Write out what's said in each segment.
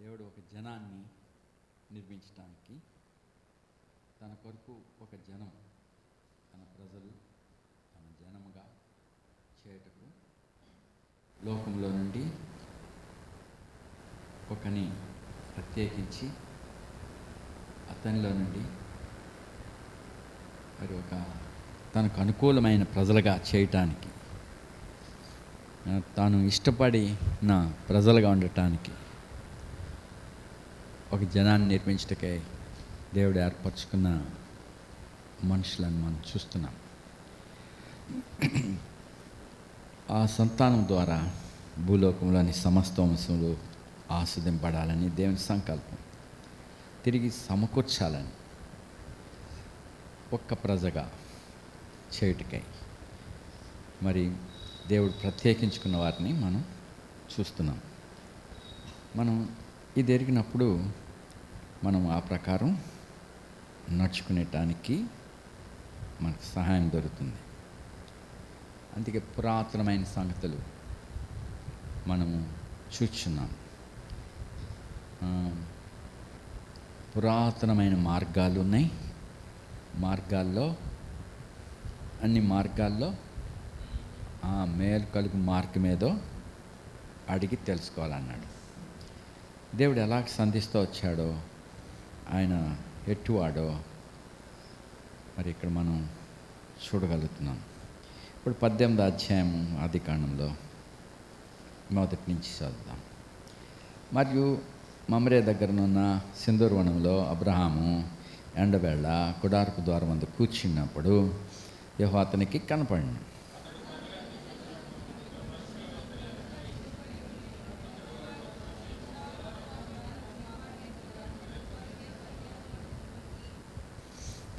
దేవుడు ఒక జనాన్ని నిర్మించడానికి తన కొరకు ఒక జనం, తన ప్రజలు, తన జనముగా చేయుటకు లోకంలో నుండి ఒకని ప్రత్యేకించి అతనిలో నుండి మరి ఒక తనకు అనుకూలమైన ప్రజలుగా చేయటానికి, తాను ఇష్టపడిన ప్రజలుగా ఉండటానికి ఒక జనాన్ని నిర్మించటకే దేవుడు ఏర్పరచుకున్న మనుషులను మనం చూస్తున్నాం. ఆ సంతానం ద్వారా భూలోకంలోని సమస్త వంశములు ఆస్వాదింపడాలని దేవుని సంకల్పం, తిరిగి సమకూర్చాలని ఒక్క ప్రజగా చేయుటకై మరి దేవుడు ప్రత్యేకించుకున్న వారిని మనం చూస్తున్నాం. మనం ఇది ఎరిగినప్పుడు మనం ఆ ప్రకారం నడుచుకునేటానికి మనకు సహాయం దొరుకుతుంది. అందుకే పురాతనమైన సంగతులు మనము చూస్తున్నాం. పురాతనమైన మార్గాలు ఉన్నాయి. అన్ని మార్గాల్లో మేలు కలుగు మార్గం ఏదో అడిగి తెలుసుకోవాలన్నాడు. దేవుడు ఎలా సంధిస్తూ వచ్చాడో, ఆయన ఎట్టువాడో మరి ఇక్కడ మనం చూడగలుగుతున్నాం. ఇప్పుడు 18వ అధ్యాయం ఆదికాండంలో మొదటి నుంచి చదువుదాం. మరియు మమ్రే దగ్గరనున్న సింధూర వనంలో అబ్రహాము ఎండవేళ గుడారపు ద్వారం వద్ద కూర్చున్నప్పుడు యెహోవా అతనికి కనపడింది.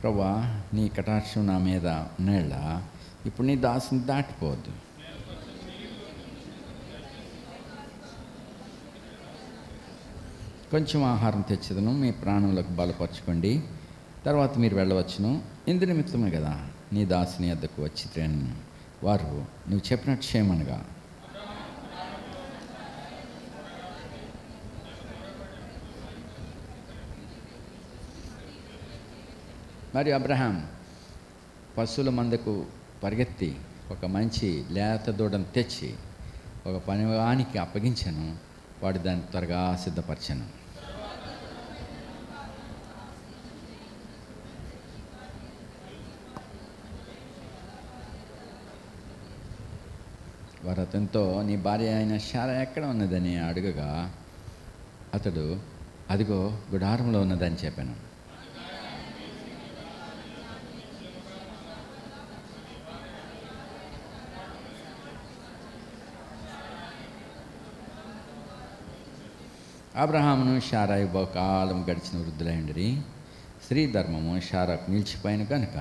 ప్రభువా, నీ కటాక్షం నా మీద ఉన్నేళ్ళ ఇప్పుడు నీ దాసుని దాటిపోవద్దు. కొంచెం ఆహారం తెచ్చేదను, మీ ప్రాణములకు బలపరచుకోండి, తర్వాత మీరు వెళ్ళవచ్చును. ఇందు నిమిత్తమే కదా నీ దాసుని వద్దకు వచ్చి వారు నువ్వు చెప్పినట్టు చేయమనగా, మరి అబ్రహాం పశువుల మందకు పరిగెత్తి ఒక మంచి లేత దూడను తెచ్చి ఒక పనివానికి అప్పగించాను. వాడు దాన్ని త్వరగా సిద్ధపరిచాను. వారు అతనితో, నీ భార్య అయిన శారా ఎక్కడ ఉన్నదని అడగగా అతడు, అదిగో గుడారంలో ఉన్నదని చెప్పాను. అబ్రహామును శారాయి బహుకాలం గడిచిన వృద్ధులైండరి. స్త్రీ ధర్మము శారాకు నిలిచిపోయిన కనుక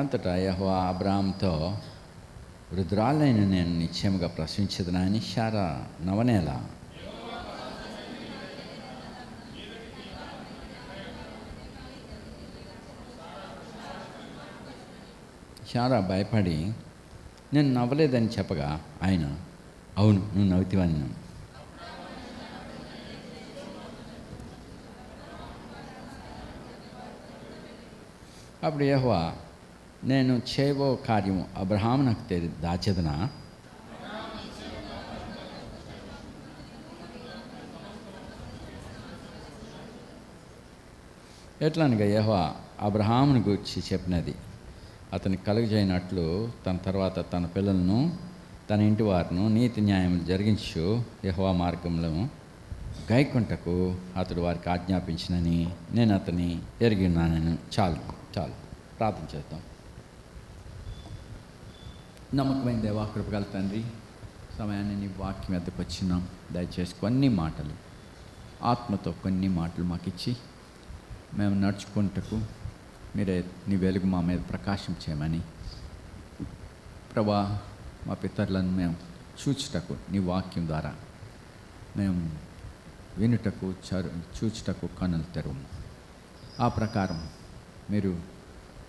అంతటా యెహోవా అబ్రహాముతో, వృద్ధురాలైన నేను నిశ్చయముగా ప్రశ్నించదునా అని శారా నవనేల శారా భయపడి నేను నవ్వలేదని చెప్పగా ఆయన, అవును నువ్వు నవ్వుతావని. అప్పుడు యెహోవా, నేను చేయబో కార్యము అబ్రహాము నాకు దాచెదనా? ఎట్లనగా యెహోవా అబ్రహామును గూర్చి చెప్పినది అతనికి కలుగజేయనట్లు తన తర్వాత తన పిల్లలను తన ఇంటి వారిను నీతి న్యాయములు జరిగించు యెహోవా మార్గంలో గైకొంటకు అతడు వారికి ఆజ్ఞాపించినని నేను అతని ఎరిగి ఉన్నానని. చాలు ప్రార్థన చేద్దాం. నమ్మకమైన దేవా, కృపగల తండ్రి, సమయాన్ని నీ వాక్యం ఎద్దకు వచ్చినాం. దయచేసి కొన్ని మాటలు, ఆత్మతో కొన్ని మాటలు మాకు ఇచ్చి మేము నడుచుకుంటకు మీరే నీ వెలుగు మా మీద ప్రకాశం చేయమని, ప్రభా, మా పితరులను మేము చూచుటకు నీ వాక్యం ద్వారా మేము వినుటకు చూచుటకు కన్నులు తెరవు. ఆ ప్రకారం మీరు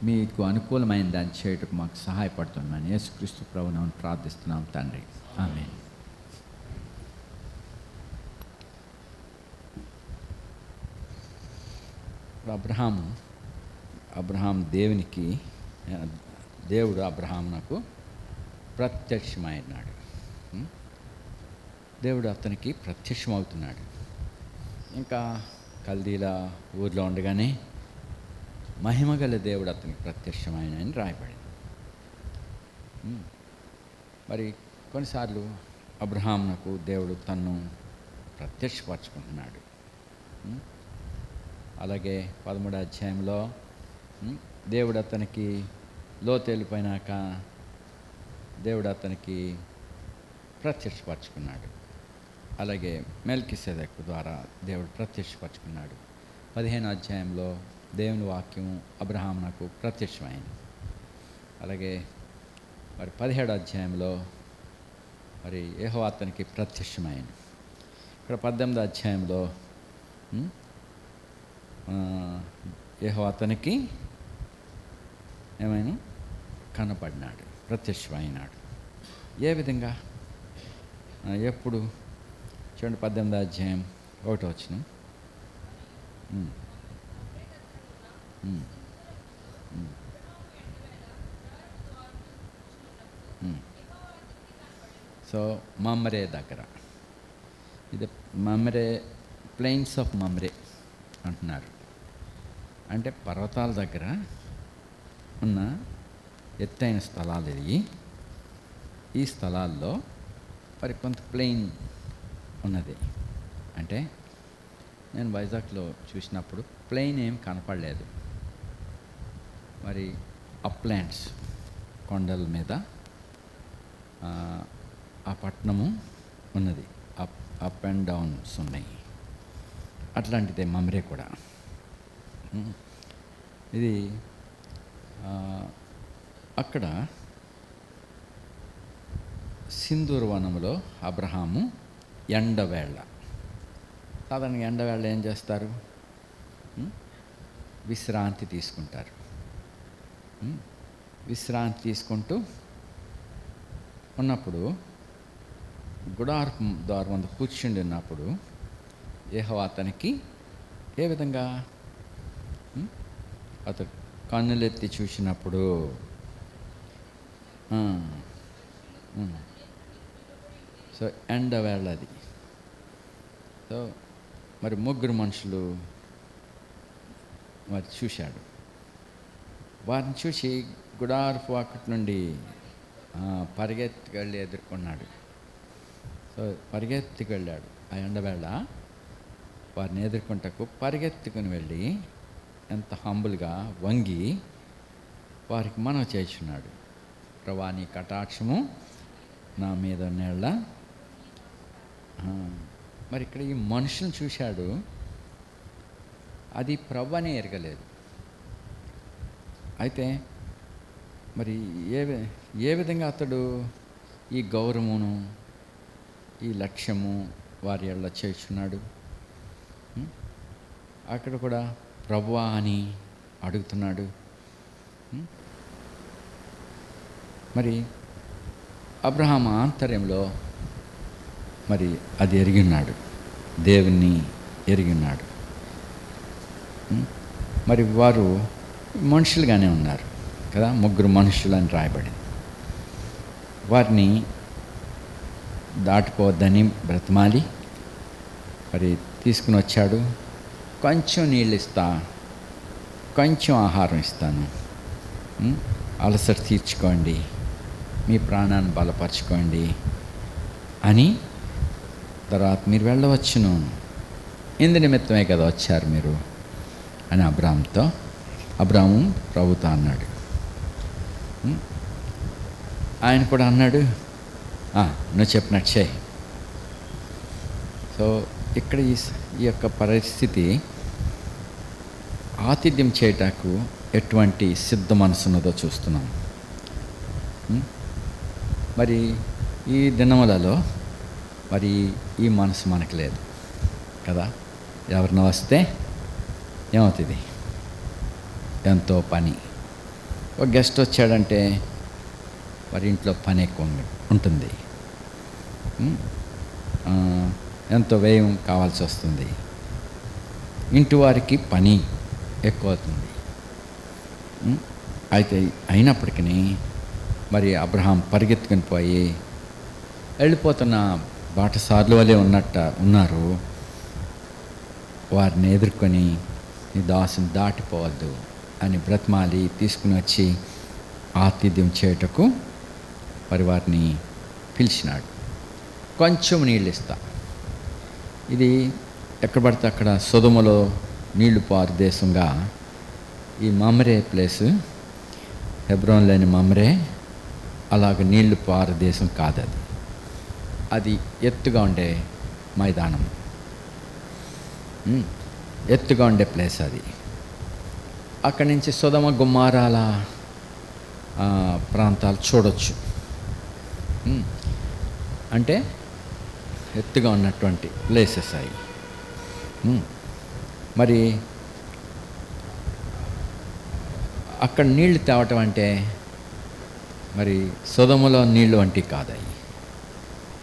మీకు అనుకూలమైన దాన్ని చేయటకు మాకు సహాయపడుతున్నాను. యేసుక్రీస్తు ప్రభువును ప్రార్థిస్తున్నాం తండ్రి, ఆమేన్. అబ్రహాం దేవుడు అబ్రహామునకు ప్రత్యక్షమైనాడు. దేవుడు అతనికి ప్రత్యక్షమవుతున్నాడు. ఇంకా కల్దీల ఊర్లో ఉండగానే మహిమగల దేవుడు అతనికి ప్రత్యక్షమైనని రాయబడింది. మరి కొన్నిసార్లు అబ్రహామునకు దేవుడు తన్ను ప్రత్యక్షపరచుకుంటున్నాడు. అలాగే 13వ అధ్యాయంలో దేవుడు అతనికి లోతు వెళ్ళిపోయినాక దేవుడు అతనికి ప్రత్యక్షపరచుకున్నాడు. అలాగే మెల్కీసెదెకు ద్వారా దేవుడు ప్రత్యక్షపరచుకున్నాడు. 15వ అధ్యాయంలో దేవుని వాక్యం అబ్రహామునకు ప్రత్యక్షమైంది. అలాగే మరి 17వ అధ్యాయంలో మరి యెహోవా అతనికి ప్రత్యక్షమైంది. ఇక్కడ 18వ అధ్యాయంలో యెహోవా అతనికి ఏమైనా కనపడినాడు, ప్రత్యక్షమైనాడు. ఏ విధంగా, ఎప్పుడు చూడండి 18వ అధ్యాయం 1వ వచనం. సో మమ్రే దగ్గర, ఇది మమ్రే, ప్లెయిన్స్ ఆఫ్ మమ్రే అంటున్నారు. అంటే పర్వతాల దగ్గర ఉన్న ఎత్తైన స్థలాలు ఇవి. ఈ స్థలాల్లో మరి కొంత ప్లెయిన్ ఉన్నది. అంటే నేను వైజాగ్లో చూసినప్పుడు ప్లెయిన్ ఏం కనపడలేదు. మరి అప్లాండ్స్, కొండల మీద ఆ పట్టణము ఉన్నది. అప్ అండ్ డౌన్స్ ఉన్నాయి. అట్లాంటిదే మమ్రే కూడా. ఇది అక్కడ సింధూర వనంలో అబ్రహాము ఎండవేళ, సాధారణంగా ఎండవేళ ఏం చేస్తారు? విశ్రాంతి తీసుకుంటారు. విశ్రాంతి తీసుకుంటూ ఉన్నప్పుడు గుడారం ద్వారం ముందు కూర్చుండి ఉన్నప్పుడు యెహోవా అతనికి ఏ విధంగా, అతడు కన్నులెత్తి చూసినప్పుడు సో ఎండవేళ అది. సో మరి ముగ్గురు మనుషులు మరి చూశాడు. వారిని చూసి గుడారపు వాకిటి నుండి పరిగెత్తుకెళ్ళి ఎదుర్కొన్నాడు. సో పరిగెత్తుకు వెళ్ళాడు. ఆ ఎండవేళ వారిని ఎదుర్కొంటకు పరిగెత్తుకుని వెళ్ళి ఎంత హంబుల్గా వంగి వారికి మనవి చేస్తున్నాడు. ప్రభువా, నీ కటాక్షము నా మీద నేళ్ళ. మరి ఇక్కడ ఈ మనుషులను చూశాడు, అది ప్రభు అనే ఎరగలేదు. అయితే మరి ఏ విధంగా అతడు ఈ గౌరవమును, ఈ లక్ష్యము వారి ఎళ్ళ చేస్తున్నాడు? అక్కడ కూడా ప్రభువా అని అడుగుతున్నాడు. మరి అబ్రహాం ఆంతర్యంలో మరి అది ఎరిగిన్నాడు, దేవుణ్ణి ఎరిగిన్నాడు. మరి వారు మనుషులుగానే ఉన్నారు కదా, ముగ్గురు మనుషులు అని రాయబడింది. వారిని దాటిపోవద్దని బ్రతిమాలి మరి తీసుకుని వచ్చాడు. కొంచెం నీళ్ళు ఇస్తా, కొంచెం ఆహారం ఇస్తాను, అలసట తీర్చుకోండి, మీ ప్రాణాన్ని బలపరచుకోండి అని, తర్వాత మీరు వెళ్ళవచ్చును, ఇందు నిమిత్తమే కదా వచ్చారు మీరు అని అబ్రాము ప్రభుతో అన్నాడు. ఆయన కూడా అన్నాడు, నువ్వు చెప్పినట్టు చేయి. సో ఇక్కడ ఈ యొక్క పరిస్థితి ఆతిథ్యం చేయటానికి ఎటువంటి సిద్ధ మనసు ఉన్నదో చూస్తున్నాం. మరి ఈ దినములలో మరి ఈ మనసు మనకు లేదు కదా. ఎవరిన వస్తే ఏమవుతుంది? ఎంతో పని, ఒక గెస్ట్ వచ్చాడంటే మరి ఇంట్లో పని ఎక్కువ ఉంటుంది. ఎంతో వ్యయం కావాల్సి వస్తుంది. ఇంటి వారికి పని ఎక్కువ అవుతుంది. అయితే అయినప్పటికీ మరి అబ్రహాం పరిగెత్తుకుని పోయి వెళ్ళిపోతున్న బాటసార్లు వలె ఉన్నారు. వారిని ఎదుర్కొని నీ దాసుని దాటిపోవద్దు అని బ్రతిమాలి తీసుకుని వచ్చి ఆతిథ్యం చేయుటకు మరి వారిని పిలిచినాడు. కొంచెం నీళ్ళు ఇస్తా. ఇది ఎక్కడ పడితే అక్కడ సొదొమలో నీళ్లు పారు దేశంగా ఈ మమ్రే ప్లేసు, హెబ్రోన్లోని మమ్రే అలాగ నీళ్లు పారు దేశం కాదు. అది ఎత్తుగా ఉండే మైదానం, ఎత్తుగా ఉండే ప్లేస్ అది. అక్కడి నుంచి సొదొమ గుమ్మారాల ప్రాంతాలు చూడొచ్చు. అంటే ఎత్తుగా ఉన్నటువంటి ప్లేసెస్ అవి. మరి అక్కడ నీళ్లు తేవటం అంటే మరి సొదొమలో నీళ్ళు వంటివి కాదవి.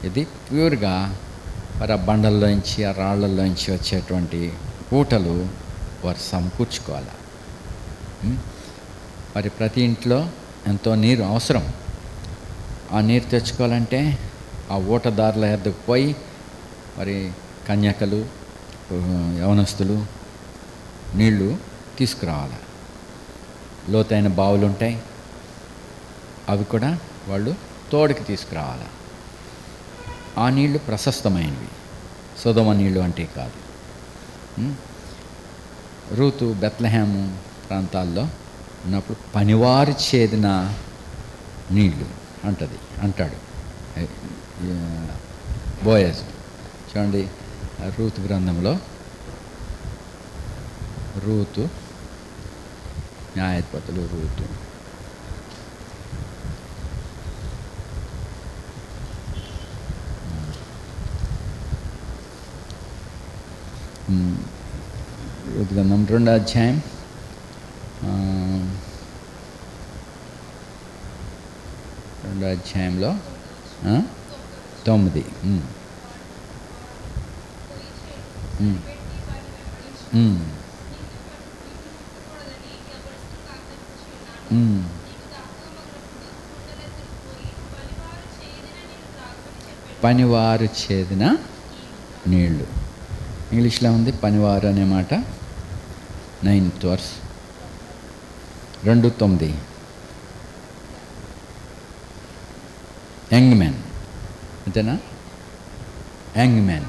ఇది ప్యూర్గా మరి ఆ బండల్లోంచి ఆ రాళ్లలోంచి వచ్చేటువంటి ఊటలు వారు సమకూర్చుకోవాలి. మరి ప్రతి ఇంట్లో ఎంతో నీరు అవసరం. ఆ నీరు తెచ్చుకోవాలంటే ఆ ఊటదారుల ఎద్దకు పోయి మరి కన్యకలు, యవనస్తులు నీళ్లు తీసుకురావాలి. లోతైన బావులు ఉంటాయి, అవి కూడా వాళ్ళు తోడుకి తీసుకురావాలి. ఆ నీళ్లు ప్రశస్తమైనవి, సొదొమ నీళ్ళు అంటే కాదు. రూతు బెత్లెహేము ప్రాంతాల్లో ఉన్నప్పుడు పనివారు చేదిన నీళ్ళు అంటాడు బోయజ్. చూడండి రూతు గ్రంథంలో, రూతు న్యాయాధిపతులు, రూతు రూతు గ్రంథం 2వ అధ్యాయం 2వ అధ్యాయంలో 9. పనివారు చేదిన నీళ్ళు. ఇంగ్లీష్లో ఉంది పనివారు అనే మాట. 9th verse 2:9. యంగ్ మ్యాన్ అంతేనా? Young man.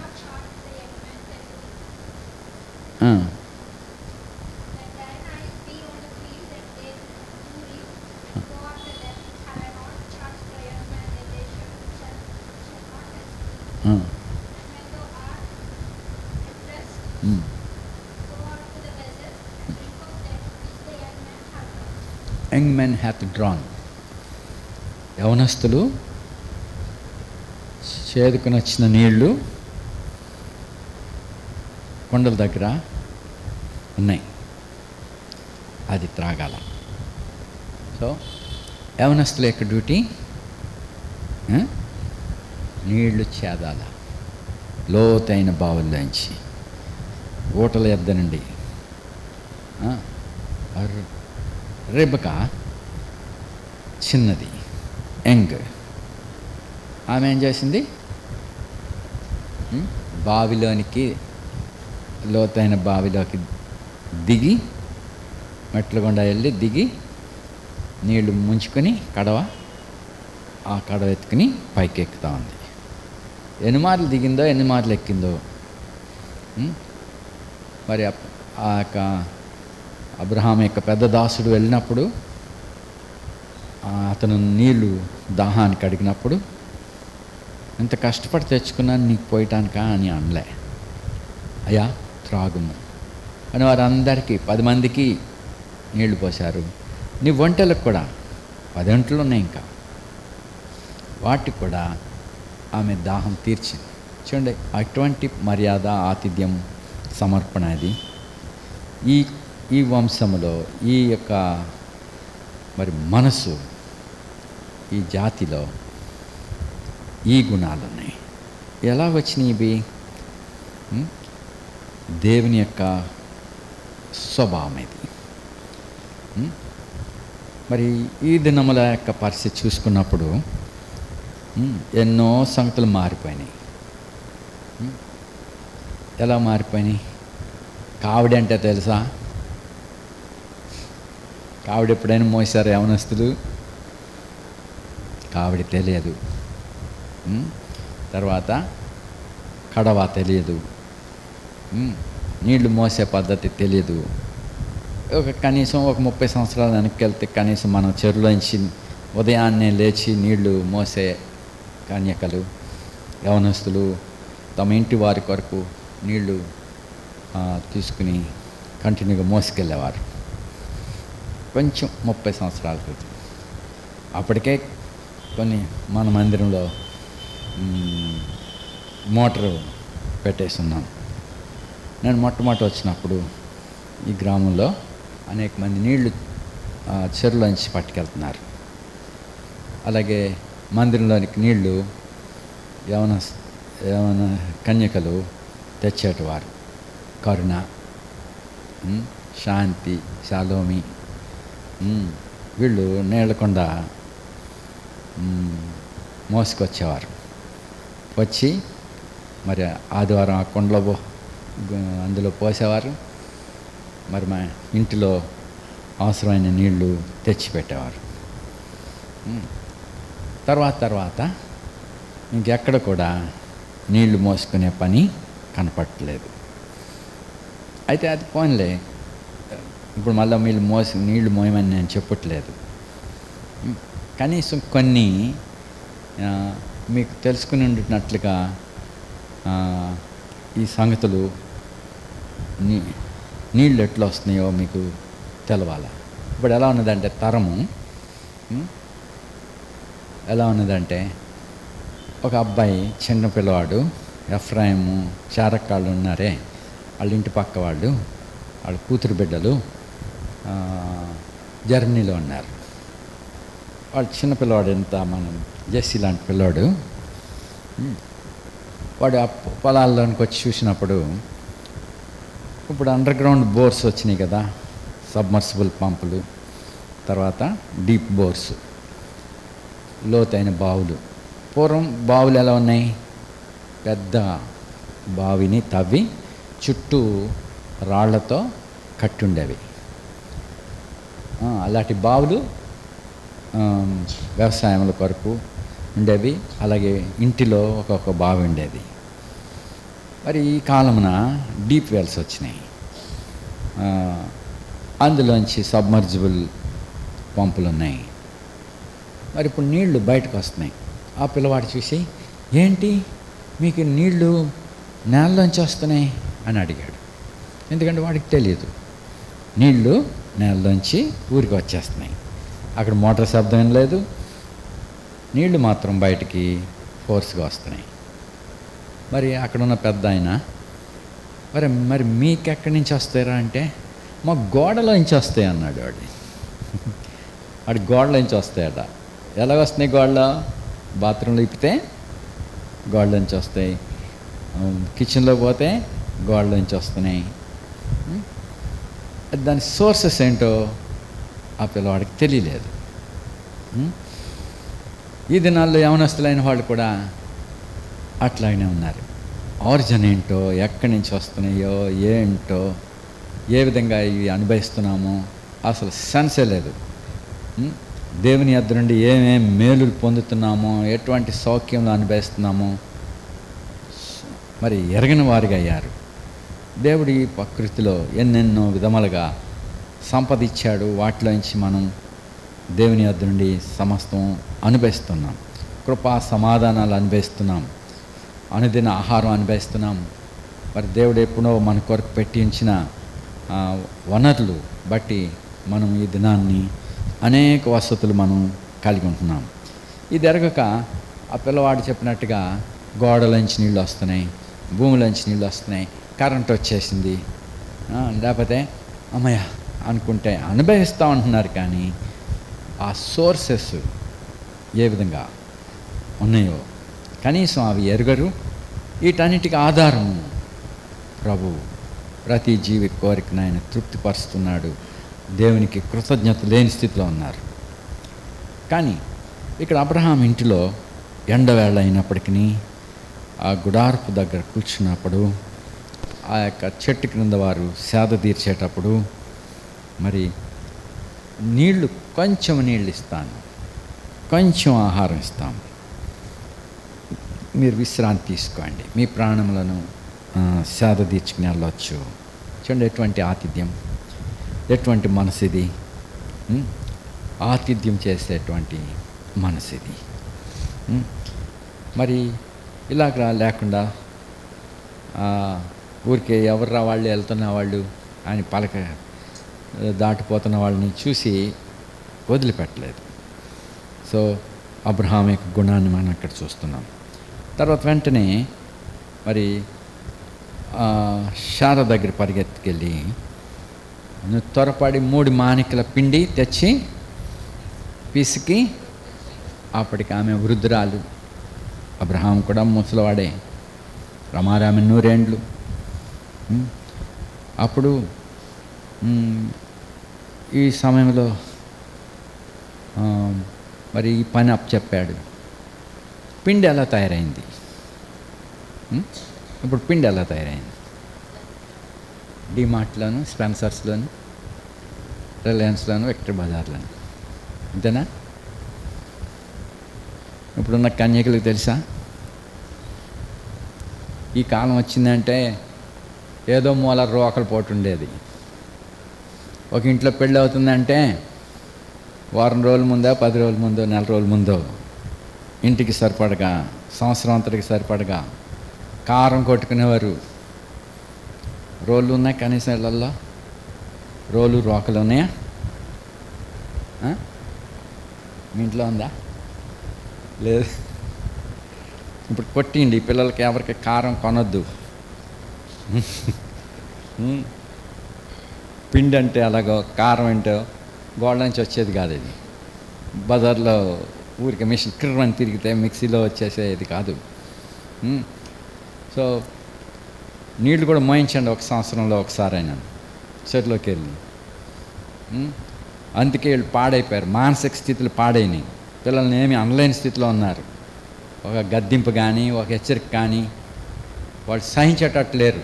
Young men hath drawn. యవనస్తులు చేదుకుని వచ్చిన నీళ్లు కొండల దగ్గర ఉన్నాయి, అది త్రాగాల. సో యవనస్తుల యొక్క డ్యూటీ నీళ్లు చేదాల, లోతైన బావుల్లోంచి, ఊటల ఎద్దనండి. రెబెకా చిన్నది, యంగ్. ఆమె ఏం చేసింది? బావిలోనికి, లోతైన బావిలోకి దిగి, మెట్ల గుండా వెళ్ళి దిగి నీళ్లు ముంచుకొని ఆ కడవ ఎత్తుకుని పైకి ఎక్కుతూ ఉంది. ఎన్ని మార్లు దిగిందో ఎన్ని మార్లు ఎక్కిందో. మరి ఆ యొక్క అబ్రహాం యొక్క పెద్ద దాసుడు వెళ్ళినప్పుడు అతను నీళ్లు దాహానికి అడిగినప్పుడు, ఎంత కష్టపడి తెచ్చుకున్నాను నీకు పోయటానికా అని అనలే. అయ్యా త్రాగుము అని వారందరికీ 10 మందికి నీళ్లు పోశారు. నీ ఒంటెలకు కూడా 10 ఒంటెలు ఉన్నాయి, ఇంకా వాటికి కూడా ఆమె దాహం తీర్చింది. చూడండి అటువంటి మర్యాద, ఆతిథ్యం, సమర్పణ అది ఈ వంశంలో, ఈ యొక్క మరి మనసు, ఈ జాతిలో ఈ గుణాలు ఉన్నాయి. ఎలా వచ్చినాయి ఇవి? దేవుని యొక్క స్వభావం ఇది. మరి ఈ దినముల యొక్క పరిస్థితి చూసుకున్నప్పుడు ఎన్నో సంగతులు మారిపోయినాయి. ఎలా మారిపోయినాయి? కావిడి అంటే తెలుసా? కావిడి ఎప్పుడైనా మోసారు యవనస్తులు? కావిడి తెలియదు. తర్వాత కడవ తెలియదు. నీళ్లు మోసే పద్ధతి తెలియదు. కనీసం ఒక 30 సంవత్సరాలు వెనక్కి వెళ్తే కనీసం మనం చెరువులోంచి ఉదయాన్నే లేచి నీళ్లు మోసే కన్యకలు, యవనస్తులు తమ ఇంటి వారి కొరకు నీళ్లు తీసుకుని కంటిన్యూగా మోసుకెళ్ళేవారు. కొంచెం 30 సంవత్సరాల క్రితం. అప్పటికే కొన్ని మన మందిరంలో మోటారు పెట్టేస్తున్నాం. నేను మొట్టమొదటి వచ్చినప్పుడు ఈ గ్రామంలో అనేక మంది నీళ్లు చెరువులోంచి పట్టుకెళ్తున్నారు. అలాగే మందిరంలోనికి నీళ్లు యవన కన్యకలు తెచ్చేటివారు. కరుణ, శాంతి, షాలోమి వీళ్ళు నీళ్ళకుండా మోసుకొచ్చేవారు. వచ్చి మరి ఆదివారం ఆ కొండలో అందులో పోసేవారు. మరి మా ఇంటిలో అవసరమైన నీళ్లు తెచ్చిపెట్టేవారు. తర్వాత ఇంకెక్కడ కూడా నీళ్లు మోసుకునే పని కనపడట్లేదు. అయితే అది పోన్లే, ఇప్పుడు మళ్ళీ నీళ్లు మోయమని నేను చెప్పట్లేదు. కనీసం కొన్ని మీకు తెలుసుకుని ఉండినట్లుగా ఈ సంగతులు నీళ్ళు ఎట్లా వస్తున్నాయో మీకు తెలవాలి. ఇప్పుడు ఎలా ఉన్నదంటే తరము ఎలా ఉన్నదంటే, ఒక అబ్బాయి చిన్న పిల్లవాడు ఎఫ్రాయిము, చారక్కాళ్ళు ఉన్నారే, వాళ్ళ ఇంటి పక్క వాళ్ళు, వాళ్ళ కూతురు బిడ్డలు జర్మనీలో ఉన్నారు. వాళ్ళు చిన్న పిల్లవాడు, ఎంత మనం జెస్సీ లాంటి పిల్లవాడు. వాడు ఆ పొలాల్లోనికి వచ్చి చూసినప్పుడు, ఇప్పుడు అండర్ గ్రౌండ్ బోర్స్ వచ్చినాయి కదా, సబ్మర్సిబుల్ పంపులు, తర్వాత డీప్ బోర్స్, లోతైన బావులు. పూర్వం బావులు ఎలా ఉన్నాయి? పెద్ద బావిని తవ్వి చుట్టూ రాళ్లతో కట్టుండేవి. అలాంటి బావులు వ్యవసాయముల కొరకు ఉండేవి. అలాగే ఇంటిలో ఒక్కొక్క బావి ఉండేది. మరి ఈ కాలమున డీప్ వెల్స్ వచ్చినాయి. అందులోంచి సబ్మర్జిబుల్ పంపులు ఉన్నాయి. మరి ఇప్పుడు నీళ్లు బయటకు వస్తున్నాయి. ఆ పిల్లవాడు చూసి, ఏంటి మీకు నీళ్లు నేలలోంచి వస్తున్నాయి అని అడిగాడు. ఎందుకంటే వాడికి తెలియదు, నీళ్లు నేలలోంచి ఊరికి వచ్చేస్తున్నాయి. అక్కడ మోటార్ శబ్దం ఏం లేదు, నీళ్లు మాత్రం బయటికి ఫోర్స్గా వస్తున్నాయి. మరి అక్కడున్న పెద్ద ఆయన, మరి మీకెక్కడి నుంచి వస్తారా అంటే, మా గోడలోంచి వస్తాయి అన్నాడు. వాడి గోడలోంచి వస్తాయట. ఎలా వస్తున్నాయి? గోడలో బాత్రూంలో ఇప్పితే గోడలోంచి వస్తాయి, కిచెన్లో పోతే గోడలోంచి వస్తున్నాయి. దాని సోర్సెస్ ఏంటో ఆ పిల్లవాడికి తెలియలేదు. ఈ దినాల్లో యవనస్తులైన వాళ్ళు కూడా అట్లాగనే ఉన్నారు. ఆరిజిన్ ఏంటో, ఎక్కడి నుంచి వస్తున్నాయో ఏంటో, ఏ విధంగా ఇవి అనుభవిస్తున్నామో అసలు సెన్సే లేదు. దేవుని యొద్ద నుండి ఏమేం మేలులు పొందుతున్నామో, ఎటువంటి సౌఖ్యంలో అనుభవిస్తున్నామో మరి ఎరగని వారిగా అయ్యారు. దేవుడి ప్రకృతిలో ఎన్నెన్నో విధములుగా సంపద ఇచ్చాడు. వాటిలోంచి మనం దేవుని యొద్ద నుండి సమస్తం అనుభవిస్తున్నాం. కృపా సమాధానాలు అనుభవిస్తున్నాం. అనుదిన ఆహారం అనుభవిస్తున్నాం. మరి దేవుడు ఎప్పుడో మన కొరకు పెట్టించిన వనరులు బట్టి మనం ఈ దినాన్ని అనేక వసతులు మనం కలిగి ఉంటున్నాం. ఇది ఎరగక ఆ పిల్లవాడు చెప్పినట్టుగా గోడలోంచి నీళ్ళు వస్తున్నాయి, భూమిలోంచి నీళ్ళు వస్తున్నాయి, కరెంట్ వచ్చేసింది, లేకపోతే అమ్మయ్య అనుకుంటే అనుభవిస్తూ ఉంటున్నారు. కానీ ఆ సోర్సెస్ ఏ విధంగా ఉన్నాయో కనీసం అవి ఎరుగరు. వీటన్నిటికీ ఆధారము ప్రభువు. ప్రతి జీవి కోరికను ఆయన తృప్తిపరుస్తున్నాడు. దేవునికి కృతజ్ఞత లేని స్థితిలో ఉన్నారు. కానీ ఇక్కడ అబ్రహాం ఇంటిలో ఎండవేళ అయినప్పటికీ ఆ గుడారపు దగ్గర కూర్చున్నప్పుడు, ఆ యొక్క చెట్టు క్రింద వారు సేద తీర్చేటప్పుడు, మరి నీళ్లు కొంచెం నీళ్ళు ఇస్తాను, కొంచెం ఆహారం ఇస్తాము, మీరు విశ్రాంతి తీసుకోండి, మీ ప్రాణములను సేద తీర్చుకుని వెళ్ళవచ్చు. చూడండి ఎటువంటి ఆతిథ్యం, ఎటువంటి మనసు ఇది. ఆతిథ్యం చేసేటువంటి మనసు ఇది. మరి ఇలాగ లేకుండా ఊరికే ఎవర్రా వాళ్ళు వెళ్తున్న వాళ్ళు అని పలక దాటిపోతున్న వాళ్ళని చూసి వదిలిపెట్టలేదు. సో అబ్రహాం యొక్క గుణాన్ని మనం ఇక్కడ చూస్తున్నాం. తర్వాత వెంటనే మరి శార దగ్గర పరిగెత్తుకెళ్ళి త్వరపడి 3 మాణికల పిండి తెచ్చి పిసికి, అప్పటికి ఆమె వృద్ధురాలు, అబ్రహాం కూడా ముసలివాడే, రమారామె 100 ఏండ్లు. అప్పుడు ఈ సమయంలో మరి ఈ పని అప్పచెప్పాడు. పిండి ఎలా తయారైంది? ఇప్పుడు పిండి ఎలా తయారైంది? డిమార్ట్లోను, స్పెన్సర్స్లోను, రిలయన్స్లోను, విక్టరీ బజార్లోను, అంతేనా? ఇప్పుడున్న కన్యకులకు తెలుసా ఈ కాలం వచ్చిందంటే ఏదో మూల రోకలు పోటు ఉండేది. ఒక ఇంట్లో పెళ్ళి అవుతుందంటే వారం రోజుల ముందో, 10 రోజుల ముందో, నెల రోజుల ముందో ఇంటికి సరిపడగా, సంవత్సరం అంతటికి సరిపడగా కారం కొట్టుకునేవారు. రోళ్ళు ఉన్నాయి కనీసం ఇళ్ళల్లో? రోలు రోకలు ఉన్నాయా? మీ ఇంట్లో ఉందా? లేదు. ఇప్పుడు కొట్టిండి పిల్లలకి, ఎవరికి కారం కొనొద్దు. పిండి అంటే అలాగో, కారం అంటే గోడ నుంచి వచ్చేది కాదు. ఇది బజార్లో ఊరికి మిషన్ కిర్రని తిరిగితే మిక్సీలో వచ్చేసేది కాదు. సో నీళ్లు కూడా మోయించండి ఒక సంవత్సరంలో ఒకసారైనా చెట్లోకి వెళ్ళి. అందుకే వీళ్ళు పాడైపోయారు, మానసిక స్థితిలో పాడైనాయి. పిల్లల్ని ఏమి అనలేని స్థితిలో ఉన్నారు. ఒక గద్దింపు కానీ, ఒక హెచ్చరిక కానీ వాళ్ళు సహించేటట్టు లేరు.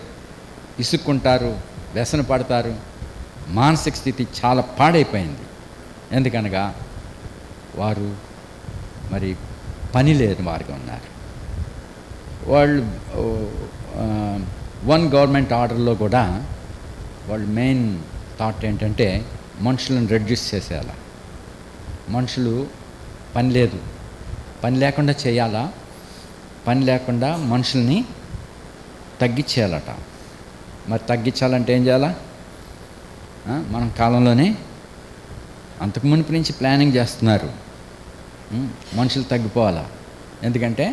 ఇసుక్కుంటారు, వ్యసన పడతారు. మానసిక స్థితి చాలా పాడైపోయింది. ఎందుకనగా వారు మరి పని లేని వారిగా ఉన్నారు. వాళ్ళు 1 గవర్నమెంట్ ఆర్డర్లో కూడా వాళ్ళు మెయిన్ థాట్ ఏంటంటే మనుషులను రెడ్యూస్ చేసేయాల. మనుషులు పని లేదు, పని లేకుండా చేయాలా, పని లేకుండా మనుషుల్ని తగ్గించేయాలట. మరి తగ్గించాలంటే ఏం చేయాలా? మనం కాలంలోనే అంతకు మునుపు నుంచి ప్లానింగ్ చేస్తున్నారు. మనుషులు తగ్గిపోవాలా, ఎందుకంటే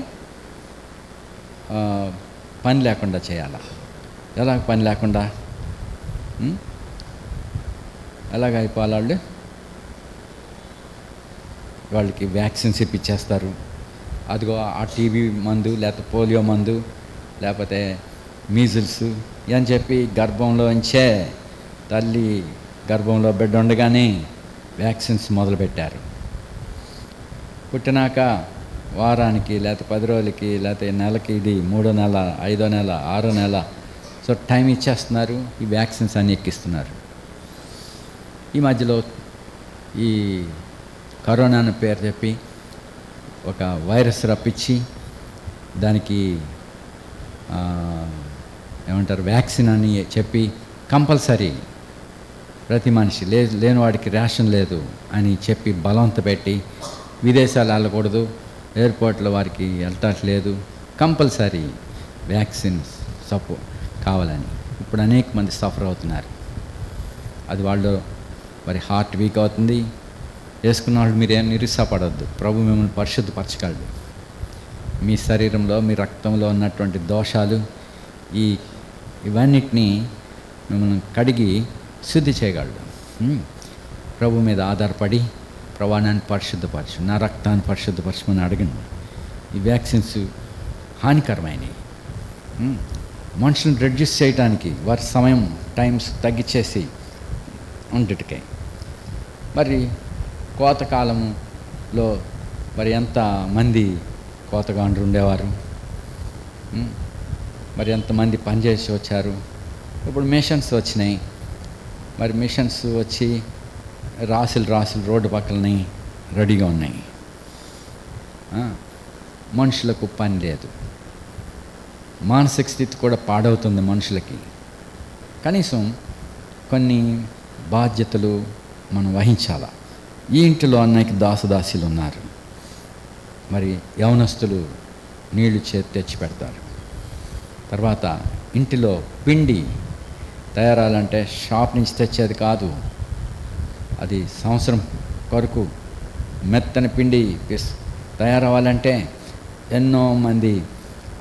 పని లేకుండా చేయాలా. ఎలాగ పని లేకుండా? ఎలాగ అయిపోవాలి? వాళ్ళకి వ్యాక్సిన్స్ ఇప్పించేస్తారు. అదిగో ఆ టీబీ మందు, లేకపోతే పోలియో మందు, లేకపోతే మీజిల్స్ అని చెప్పి గర్భంలోంచే, తల్లి గర్భంలో బిడ్డ ఉండగానే వ్యాక్సిన్స్ మొదలుపెట్టారు. పుట్టినాక వారానికి, లేకపోతే 10 రోజులకి, లేకపోతే నెలకి, ఇది 3వ నెల, 5వ నెల, 6వ నెల, సో టైం ఇచ్చేస్తున్నారు. ఈ వ్యాక్సిన్స్ అన్నీ ఎక్కిస్తున్నారు. ఈ మధ్యలో ఈ కరోనా అని పేరు చెప్పి ఒక వైరస్ రప్పించి దానికి ఏమంటారు వ్యాక్సిన్ అని చెప్పి కంపల్సరీ ప్రతి మనిషి లేని వాడికి రేషన్ లేదు అని చెప్పి బలవంత పెట్టి విదేశాలు వెళ్ళకూడదు, ఎయిర్పోర్ట్లో వారికి వెళ్ళట్లేదు, కంపల్సరీ వ్యాక్సిన్స్ కావాలని. ఇప్పుడు అనేక మంది సఫర్ అవుతున్నారు. అది వాళ్ళు మరి హార్ట్ వీక్ అవుతుంది. వేసుకున్న వాళ్ళు మీరేం నిరుత్సాహపడవద్దు. ప్రభు మిమ్మల్ని పరిశుద్ధపరచగలడు. మీ శరీరంలో, మీ రక్తంలో ఉన్నటువంటి దోషాలు ఇవన్నిటినీ మిమ్మల్ని కడిగి శుద్ధి చేయగలడు. ప్రభు మీద ఆధారపడి ప్రభా నన్ను పరిశుద్ధపరచు, నా రక్తాన్ని పరిశుద్ధపరచమని అడగండి. ఈ వ్యాక్సిన్స్ హానికరమైనవి. మనుషులను రెడ్యూస్ చేయడానికి వారి సమయం టైమ్స్ తగ్గించేసి ఉండటికై. మరి కోతకాలంలో మరి ఎంతమంది కోతగాండ్రు ఉండేవారు, మరి ఎంతమంది పనిచేసి వచ్చారు. ఇప్పుడు మిషన్స్ వచ్చినాయి. మరి మిషన్స్ వచ్చి రాసులు రోడ్డు పక్కలని రెడీగా ఉన్నాయి. మనుషులకు పని లేదు. మానసిక స్థితి కూడా పాడవుతుంది మనుషులకి. కనీసం కొన్ని బాధ్యతలు మనం వహించాలా. ఈ ఇంటిలో అనేక దాసదాసీలు ఉన్నారు. మరి యవనస్తులు నీళ్లు తెచ్చి పెడతారు. తర్వాత ఇంటిలో పిండి తయారాలంటే షాప్ నుంచి తెచ్చేది కాదు, అది సంవత్సరం కొరకు మెత్తని పిండి తయారవ్వాలంటే ఎన్నో మంది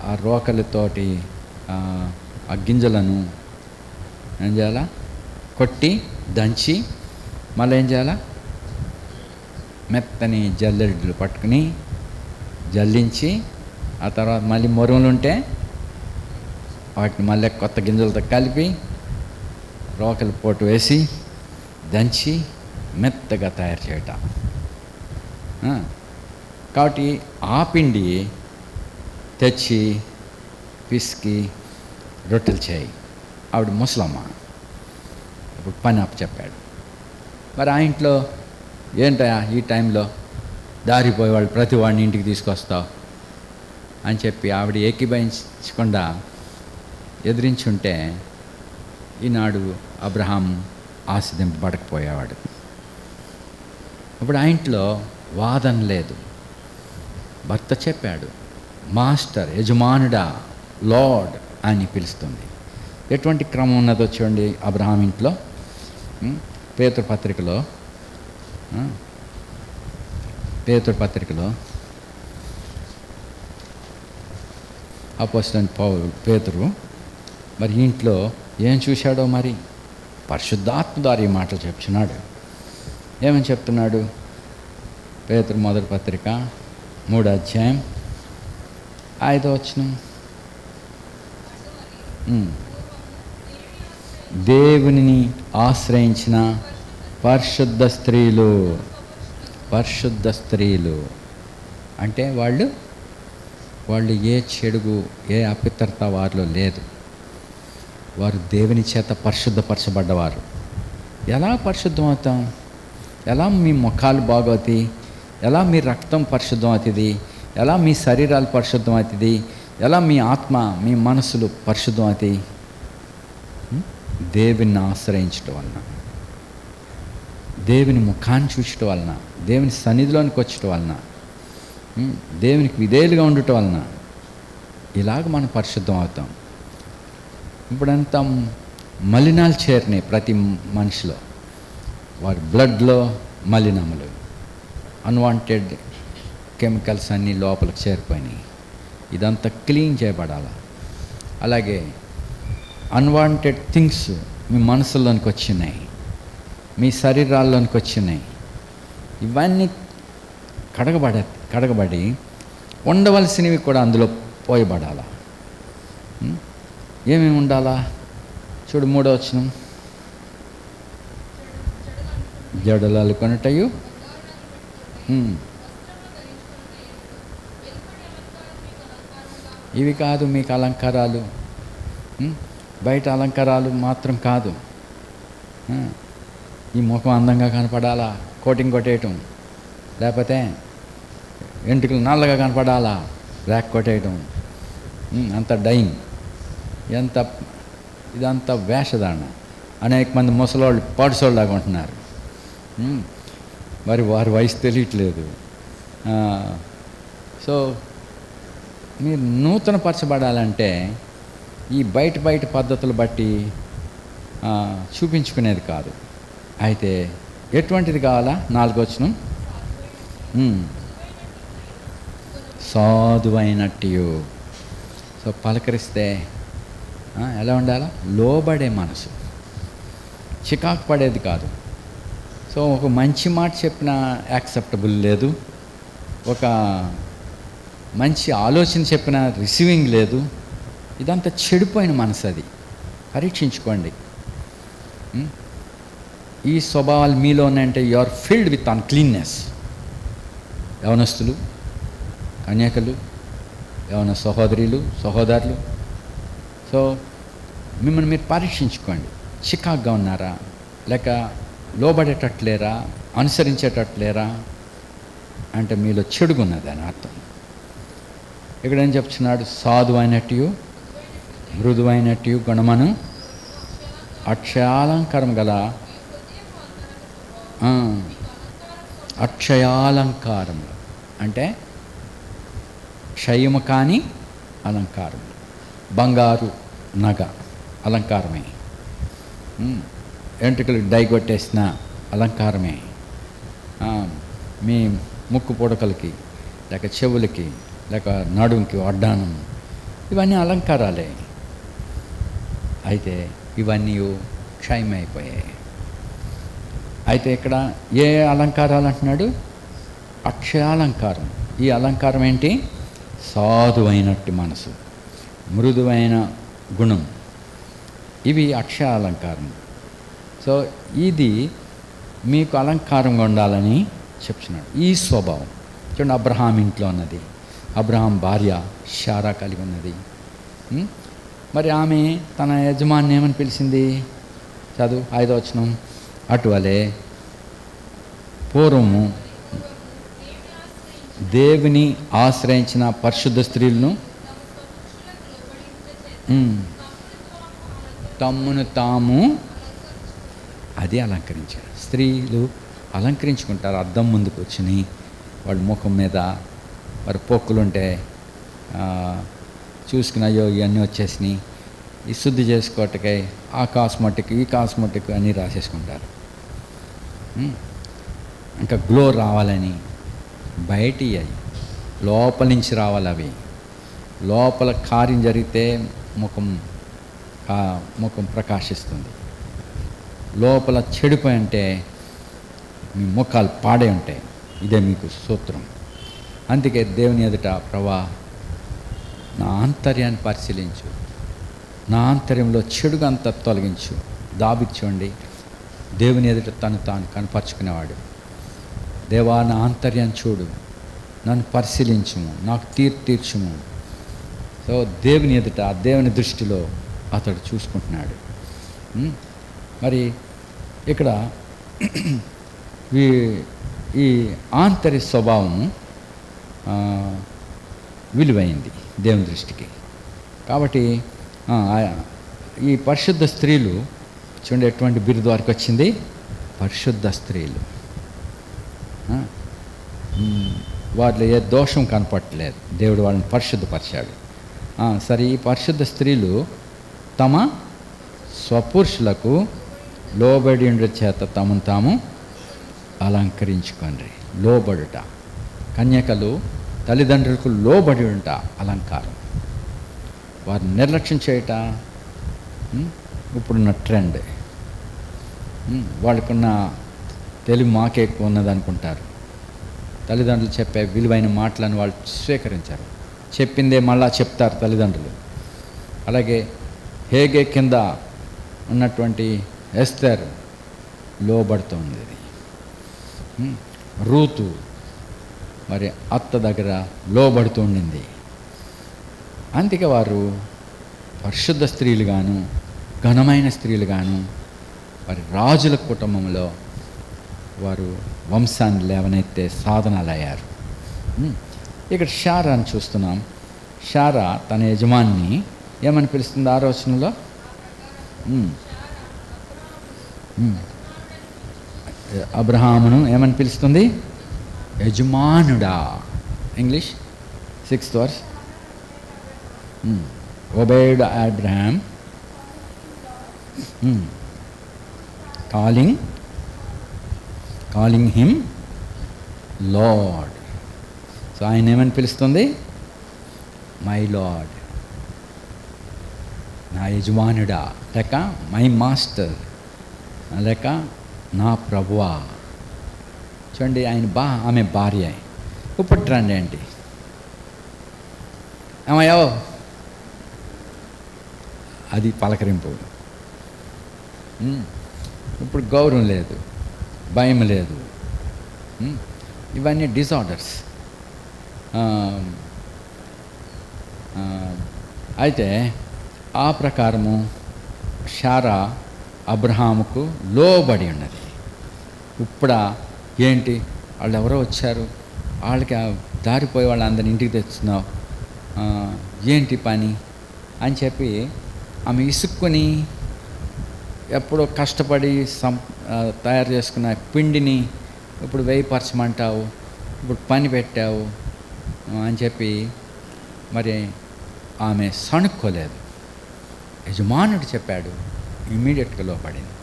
ఆ రోకలతోటి ఆ గింజలను ఏం చేయాలా, కొట్టి దంచి మళ్ళీ ఏం చేయాలా, మెత్తని జల్లెడలు పట్టుకుని జల్లించి ఆ తర్వాత మళ్ళీ మొరుములు ఉంటే వాటిని మళ్ళీ కొత్త గింజలతో కలిపి రోకల పోటు వేసి దంచి మెత్తగా తయారు చేయటం. కాబట్టి ఆ పిండి తెచ్చి పిసికి రొట్టెలు చేయి. ఆవిడ ముసలమ్మ. ఇప్పుడు పని చెప్పాడు. మరి ఆ ఇంట్లో ఏంటయా ఈ టైంలో దారిపోయేవాళ్ళు ప్రతి వాడిని ఇంటికి తీసుకొస్తావు అని చెప్పి ఆవిడ ఏకీభవించకుండా ఎదిరించుంటే ఈనాడు అబ్రహాం ఆశీర్వదింపబడకపోయేవాడు. ఇప్పుడు ఆ ఇంట్లో వాదన లేదు. భర్త చెప్పాడు, మాస్టర్, యజమానుడా, లార్డ్ అని పిలుస్తుంది. ఎటువంటి క్రమం ఉన్నదో చూడండి అబ్రహాం ఇంట్లో. పేతురు పత్రికలో అపోస్తలుడైన పేతురు మరి ఇంట్లో ఏం చూశాడో మరి పరిశుద్ధాత్మ ద్వారా ఈ మాటలు చెప్తున్నాడు. ఏమని చెప్తున్నాడు? పేతురు మొదటి పత్రిక 3వ అధ్యాయం 5వ వచనం. దేవునిని ఆశ్రయించిన పరిశుద్ధ స్త్రీలు అంటే వాళ్ళు ఏ చెడుగు ఏ అపిత్రత వారిలో లేదు. వారు దేవుని చేత పరిశుద్ధపరచబడ్డవారు. ఎలా పరిశుద్ధం అవుతాం? ఎలా మీ ముఖాలు బాగవుతాయి? ఎలా మీ రక్తం పరిశుద్ధం అవుతుంది? ఎలా మీ శరీరాలు పరిశుద్ధం అవుతుంది? ఎలా మీ ఆత్మ మీ మనసులు పరిశుద్ధం అవుతాయి? దేవుని ఆశ్రయించడం వలన, దేవుని ముఖాన్ని చూచడం వలన, దేవుని సన్నిధిలోనికి వచ్చటం వలన, దేవునికి విధేయులుగా ఉండటం వలన ఇలాగ మనం పరిశుద్ధం అవుతాం. ఇప్పుడంతా మలినాలు చేరినాయి ప్రతి మనిషిలో. వారి బ్లడ్లో మలినములు, అన్వాంటెడ్ కెమికల్స్ అన్నీ లోపలికి చేరిపోయినాయి. ఇదంతా క్లీన్ చేయబడాలి. అలాగే అన్వాంటెడ్ థింగ్స్ మీ మనసులోనికి వచ్చినాయి, మీ శరీరాల్లోనికి వచ్చినాయి. ఇవన్నీ కడగబడి ఉండవలసినవి కూడా అందులో పోయబడాలా. ఏమేమి ఉండాలా? చూడు 3వ వచనం. జడలు అల్లుకొనుటయు, ఇవి కాదు మీకు అలంకారాలు. బయట అలంకారాలు మాత్రం కాదు. ఈ ముఖం అందంగా కనపడాలా, కోటింగ్ కొట్టేయటం, లేకపోతే వెంట్రుకలు నల్లగా కనపడాలా, బ్లాక్ కొట్టేయటం, అంత డైయింగ్, ఇదంతా వేషధారణ. అనేక మంది ముసలోళ్ళు పడుసోళ్ళలాగా ఉంటున్నారు. మరి వారి వయసు తెలియట్లేదు. సో మీరు నూతనపరచబడాలంటే ఈ బయట పద్ధతులు బట్టి చూపించుకునేది కాదు. అయితే ఎటువంటిది కావాలా? 4వ వచనం. సాధువైనట్టు. సో పలకరిస్తే ఎలా ఉండాలా? లోబడే మనసు, చికాకు పడేది కాదు. సో ఒక మంచి మాట చెప్పినా యాక్సెప్టబుల్ లేదు, ఒక మంచి ఆలోచన చెప్పినా రిసీవింగ్ లేదు. ఇదంతా చెడిపోయిన మనసు. అది పరీక్షించుకోండి. ఈ స్వభావాలు మీలో ఉన్నాయంటే you are filled with uncleanness. యవనస్తులు, కన్యకలు, యవన సహోదరులు, సో మిమ్మల్ని మీరు పరీక్షించుకోండి. చికాగ్గా ఉన్నారా, లేక లోబడేటట్లేరా, అనుసరించేటట్లేరా అంటే మీలో చెడుగున్నది అని అర్థం. ఇక్కడ ఏం చెప్తున్నాడు? సాధువైనట్టు మృదువైనట్టు గుణమను అక్షయాలంకారం గల, అక్షయాలంకారములు అంటే క్షయము కాని అలంకారం. బంగారు నగ అలంకారమే, ఎంట్రుకలకు డై కొట్టేసిన అలంకారమే, మీ ముక్కు పొడకలకి లేక చెవులకి లేక నడుంకి వడ్డానం, ఇవన్నీ అలంకారాలే. అయితే ఇవన్నీ క్షయమైపోయాయి. అయితే ఇక్కడ ఏ అలంకారాలు అంటున్నాడు? అక్షయాలంకారం. ఈ అలంకారం ఏంటి? సాధువైనట్టు మనసు, మృదువైన గుణం, ఇవి అక్షయాలంకారం. సో ఇది మీకు అలంకారంగా ఉండాలని చెప్తున్నాడు. ఈ స్వభావం చూడండి, అబ్రహాం ఇంట్లో ఉన్నది. అబ్రహాం భార్య శారా కలిగి ఉన్నది. మరి ఆమె తన యజమాని ఏమని పిలిచింది? చదువు 5వ వచనం. అటువలే పూర్వము దేవుని ఆశ్రయించిన పరిశుద్ధ స్త్రీలను తమ్మును తాము అది అలంకరించారు. స్త్రీలు అలంకరించుకుంటారు. అద్దం ముందుకు వచ్చి వాళ్ళ ముఖం మీద వారి పొక్కులుంటే చూసుకుని అయ్యో ఇవన్నీ వచ్చేసినాయి, ఈ శుద్ధి చేసుకోవటకై ఆ కాస్మెటిక్ ఈ కాస్మెటిక్ అన్నీ రాసేసుకుంటారు. ఇంకా గ్లో రావాలని బయటి అవి లోపల నుంచి రావాలి. అవి లోపల కార్యం జరిగితే ముఖం ప్రకాశిస్తుంది. లోపల చెడిపోయి అంటే మీ ముఖాలు పాడే ఉంటాయి. ఇదే మీకు సూత్రం. అందుకే దేవుని ఎదుట ప్రభా నా ఆంతర్యాన్ని పరిశీలించు, నా ఆంతర్యంలో చెడుగా అంతా తొలగించు. దాబిచ్చోండి దేవుని ఎదుట తను తాను కనపరుచుకునేవాడు. దేవా నా ఆంతర్యాన్ని చూడు, నన్ను పరిశీలించుము, నాకు తీర్చుము. సో దేవుని ఎదుట దేవుని దృష్టిలో అతడు చూసుకుంటున్నాడు. మరి ఇక్కడ ఈ ఆంతర్య స్వభావం విలువైంది దేవుని దృష్టికి. కాబట్టి ఈ పరిశుద్ధ స్త్రీలు చూడండి ఎటువంటి బిరుదు వారికి వచ్చింది? పరిశుద్ధ స్త్రీలు. వారిలో ఏ దోషం కనపడలేదు, దేవుడు వాళ్ళని పరిశుద్ధపరిచాడు. సరే, ఈ పరిశుద్ధ స్త్రీలు తమ స్వపురుషులకు లోబడి ఉండే చేత తమను తాము అలంకరించుకోండి. లోబడుట, కన్యకలు తల్లిదండ్రులకు లోబడి ఉంట అలంకారం. వారిని నిర్లక్ష్యం చేయట ఇప్పుడున్న ట్రెండ్. వాళ్ళకున్న తెలివి మాకే ఎక్కువ ఉన్నది అనుకుంటారు. తల్లిదండ్రులు చెప్పే విలువైన మాటలను వాళ్ళు స్వీకరించారు. చెప్పిందే మళ్ళా చెప్తారు తల్లిదండ్రులు. అలాగే హేగే కింద ఉన్నటువంటి ఎస్తేర్ లోబడుతూ ఉండేది. రూతు మరి అత్త దగ్గర లోబడుతూ ఉండింది. అందుకే వారు పరిశుద్ధ స్త్రీలుగాను ఘనమైన స్త్రీలుగాను వారి రాజుల కుటుంబంలో వారు వంశాన్ని లేవనెత్తే సాధనాలయ్యారు. ఇక్కడ షారాని చూస్తున్నాం. షారా తన యజమాన్ని ఏమని పిలుస్తుంది? 6వ వచనంలో అబ్రహామును ఏమని పిలుస్తుంది? యజమానుడా. English 6th verse. obeyed Abraham, calling him Lord. So ఆయన ఏమని పిలుస్తుంది? మై లార్డ్, నా యజమానుడా, లేక మై మాస్టర్, లేక నా ప్రభువా చూడండి, ఆమె భార్య. ఇప్పుడు రండి అండి, ఏమయ్యో, అది పలకరింపు. ఇప్పుడు గౌరవం లేదు, భయం లేదు. ఇవన్నీ డిజార్డర్స్. అయితే ఆ ప్రకారము శారా అబ్రహాముకు లోబడి ఉన్నది. ఇప్పుడు ఏంటి, వాళ్ళు ఎవరో వచ్చారు, వాళ్ళకి దారిపోయి వాళ్ళందరిని ఇంటికి తెస్తున్నావు, ఏంటి పని అని చెప్పి ఆమె ఇసుక్కుని ఎప్పుడో కష్టపడి తయారు చేసుకున్న పిండిని ఇప్పుడు వేయపరచమంటావు, ఇప్పుడు పని పెట్టావు అని చెప్పి మరి ఆమె సణుక్కోలేదు. యజమానుడు చెప్పాడు, ఇమ్మీడియట్గా లోపడింది.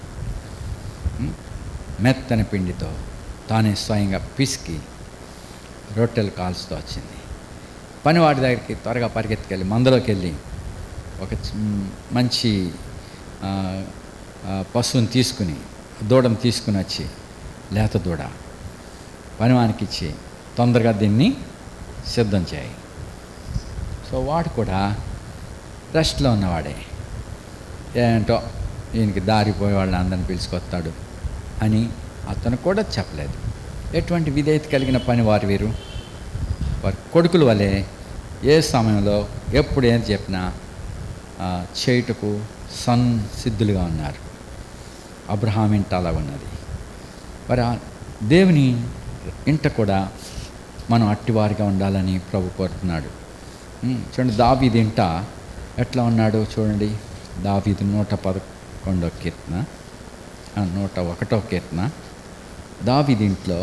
మెత్తని పిండితో తానే స్వయంగా పిసికి రొట్టెలు కాల్చుతూ వచ్చింది. పనివాడి దగ్గరికి త్వరగా పరిగెత్తుకెళ్ళి మందలోకి వెళ్ళి ఒక మంచి పశువుని తీసుకుని, దూడను తీసుకుని వచ్చి, లేత దూడ పనివానికి ఇచ్చి తొందరగా దీన్ని సిద్ధం చేయి. సో వాడు కూడా రెస్ట్లో ఉన్నవాడే, ఏంటో ఈయనకి దారిపోయే వాళ్ళని అందరిని పిలుచుకొస్తాడు అని అతను కూడా చెప్పలేదు. ఎటువంటి విధేయత కలిగిన పని వీరు వారి కొడుకుల వలె ఏ సమయంలో ఎప్పుడు ఏం చెప్పినా చేయుటకు సంసిద్ధులుగా ఉన్నారు. అబ్రహాం ఇంట అలా ఉన్నది. మరి దేవుని ఇంట కూడా మనం అట్టివారిగా ఉండాలని ప్రభు కోరుతున్నాడు. చూడండి, దావీదు ఇంట ఎట్లా ఉన్నాడు చూడండి. దావీదు 111వ కీర్తన, 101వ కీర్తన. దావీదు ఇంట్లో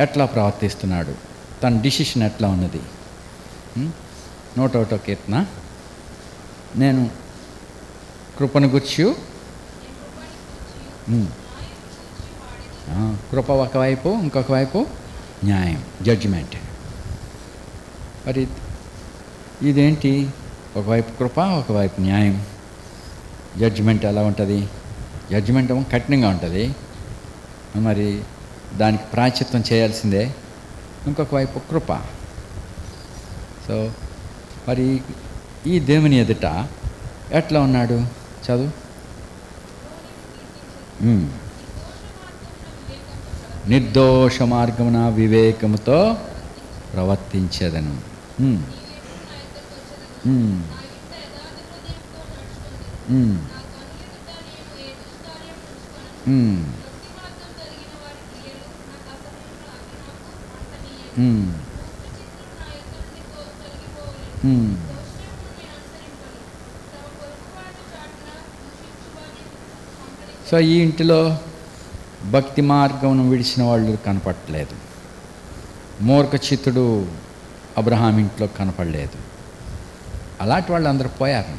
ఎట్లా ప్రవర్తిస్తున్నాడు, తన డిసిషన్ ఎట్లా ఉన్నది. 101వ కీర్తన, నేను కృపను గుర్చి, కృప ఒకవైపు, ఇంకొక వైపు న్యాయం, జడ్జిమెంట్. మరి ఇదేంటి, ఒకవైపు కృప, ఒకవైపు న్యాయం. జడ్జిమెంట్ ఎలా ఉంటుంది? జడ్జిమెంట్ ఏమో కఠినంగా ఉంటుంది, మరి దానికి ప్రాయశ్చిత్తం చేయాల్సిందే. ఇంకొక వైపు కృప. సో మరి ఈ దేవుని ఎదుట ఎట్లా ఉన్నాడు చదువు. నిర్దోష మార్గమున వివేకముతో ప్రవర్తించేదను. సో ఈ ఇంటిలో భక్తి మార్గమును విడిచిన వాళ్ళు కనపడలేదు. మూర్ఖచిత్తుడు అబ్రహాం ఇంట్లో కనపడలేదు. అలాంటి వాళ్ళు అందరూ పోయారు,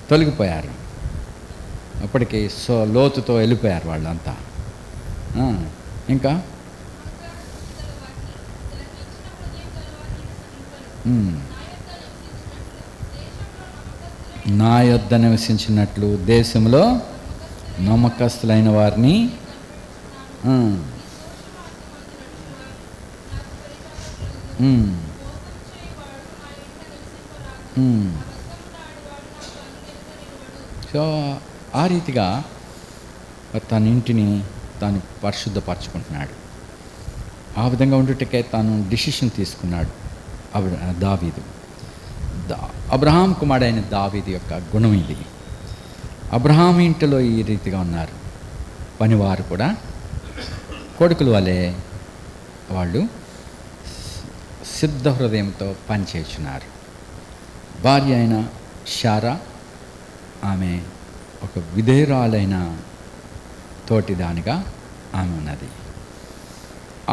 తొలగిపోయారు. అప్పటికి లోతుతో వెళ్ళిపోయారు వాళ్ళంతా. ఇంకా నా యొద్ద నివసించినట్లు దేశంలో నమ్మకస్తులైన వారిని సో ఆ రీతిగా తన ఇంటిని తాను పరిశుద్ధపరచుకుంటున్నాడు. ఆ విధంగా ఉండుటకే తాను డిసిషన్ తీసుకున్నాడు దావీదు. అబ్రహాం కుమారుడైన దావీదు యొక్క గుణం ఇది. అబ్రహాం ఇంటిలో ఈ రీతిగా ఉన్నారు. పనివారు కూడా కొడుకుల వలె వాళ్ళు సిద్ధ హృదయంతో పనిచేస్తున్నారు. భార్య అయిన శారా, ఆమె ఒక విధేయురాలైన తోటిదానిగా ఆమె ఉన్నది.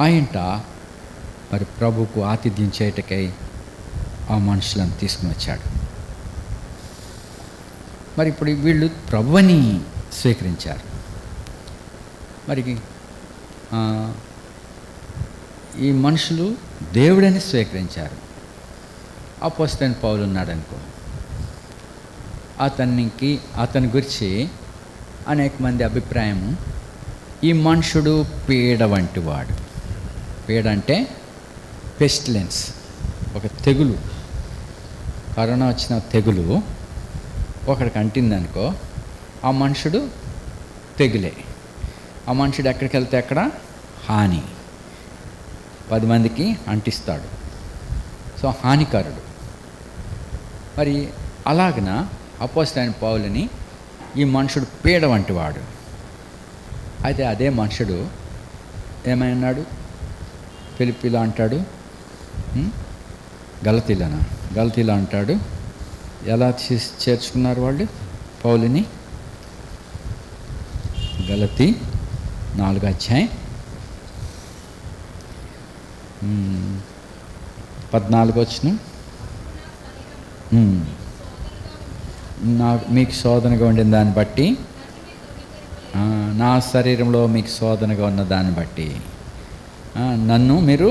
ఆ ఇంట మరి ప్రభువుకు ఆతిథ్యం చేయటకై ఆ మనుషులను తీసుకుని వచ్చాడు. మరి ఇప్పుడు వీళ్ళు ప్రభువుని స్వీకరించారు. మరి ఈ మనుషులు దేవుడని స్వీకరించారు. అపోస్తలుడైన పౌలు ఉన్నాడనుకో, అతని గురించి అనేక మంది అభిప్రాయము ఈ మనుషుడు పీడ వంటి వాడు. పీడ అంటే పెస్టిలెన్స్, ఒక తెగులు. కరోనా వచ్చిన తెగులు ఒకడికి అంటిందనుకో, ఆ మనుషుడు తెగులే. ఆ మనుషుడు ఎక్కడికి వెళ్తే అక్కడ హాని, 10 మందికి అంటిస్తాడు. సో హానికారుడు. మరి అలాగన అపోస్తలుడైన పౌలుని ఈ మనుషుడు పీడ వంటి వాడు. అయితే అదే మనుషుడు ఏమైనాడు? ఫిలిప్పీలో అంటాడు, గలతీలో అంటాడు. ఎలా చేర్చుకున్నారు వాళ్ళు పౌలుని? గలతీ 4వ అధ్యాయం 14వ వచనం. మీకు శోధనగా ఉండిన దాన్ని బట్టి, నా శరీరంలో మీకు శోధనగా ఉన్న దాన్ని బట్టి నన్ను మీరు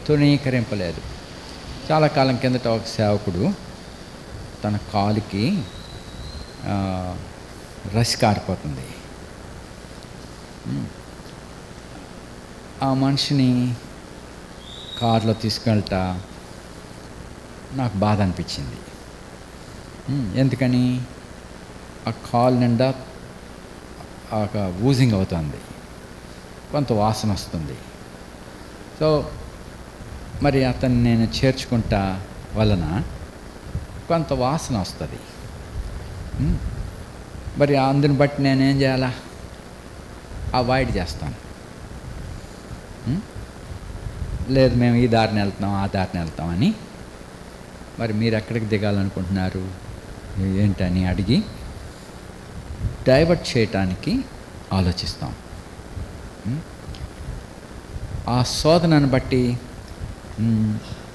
తృణీకరింపలేదు. చాలా కాలం కిందట ఒక సేవకుడు తన కాలుకి రసి కారిపోతుంది. ఆ మనిషిని కారులో తీసుకెళ్తా నాకు బాధ అనిపించింది. ఎందుకని? ఆ కాలు నిండా ఒక ఊజింగ్ అవుతుంది, కొంత వాసన వస్తుంది. సో మరి అతన్ని నేను చేర్చుకుంటా వలన కొంత వాసన వస్తుంది. మరి అందుని బట్టి నేనేం చేయాలా? అవాయిడ్ చేస్తాను. లేదు మేము ఈ దారిని వెళ్తాం, ఆ దారిని వెళ్తామని. మరి మీరు ఎక్కడికి దిగాలనుకుంటున్నారు ఏంటని అడిగి డైవర్ట్ చేయటానికి ఆలోచిస్తాం. ఆ శోధనను బట్టి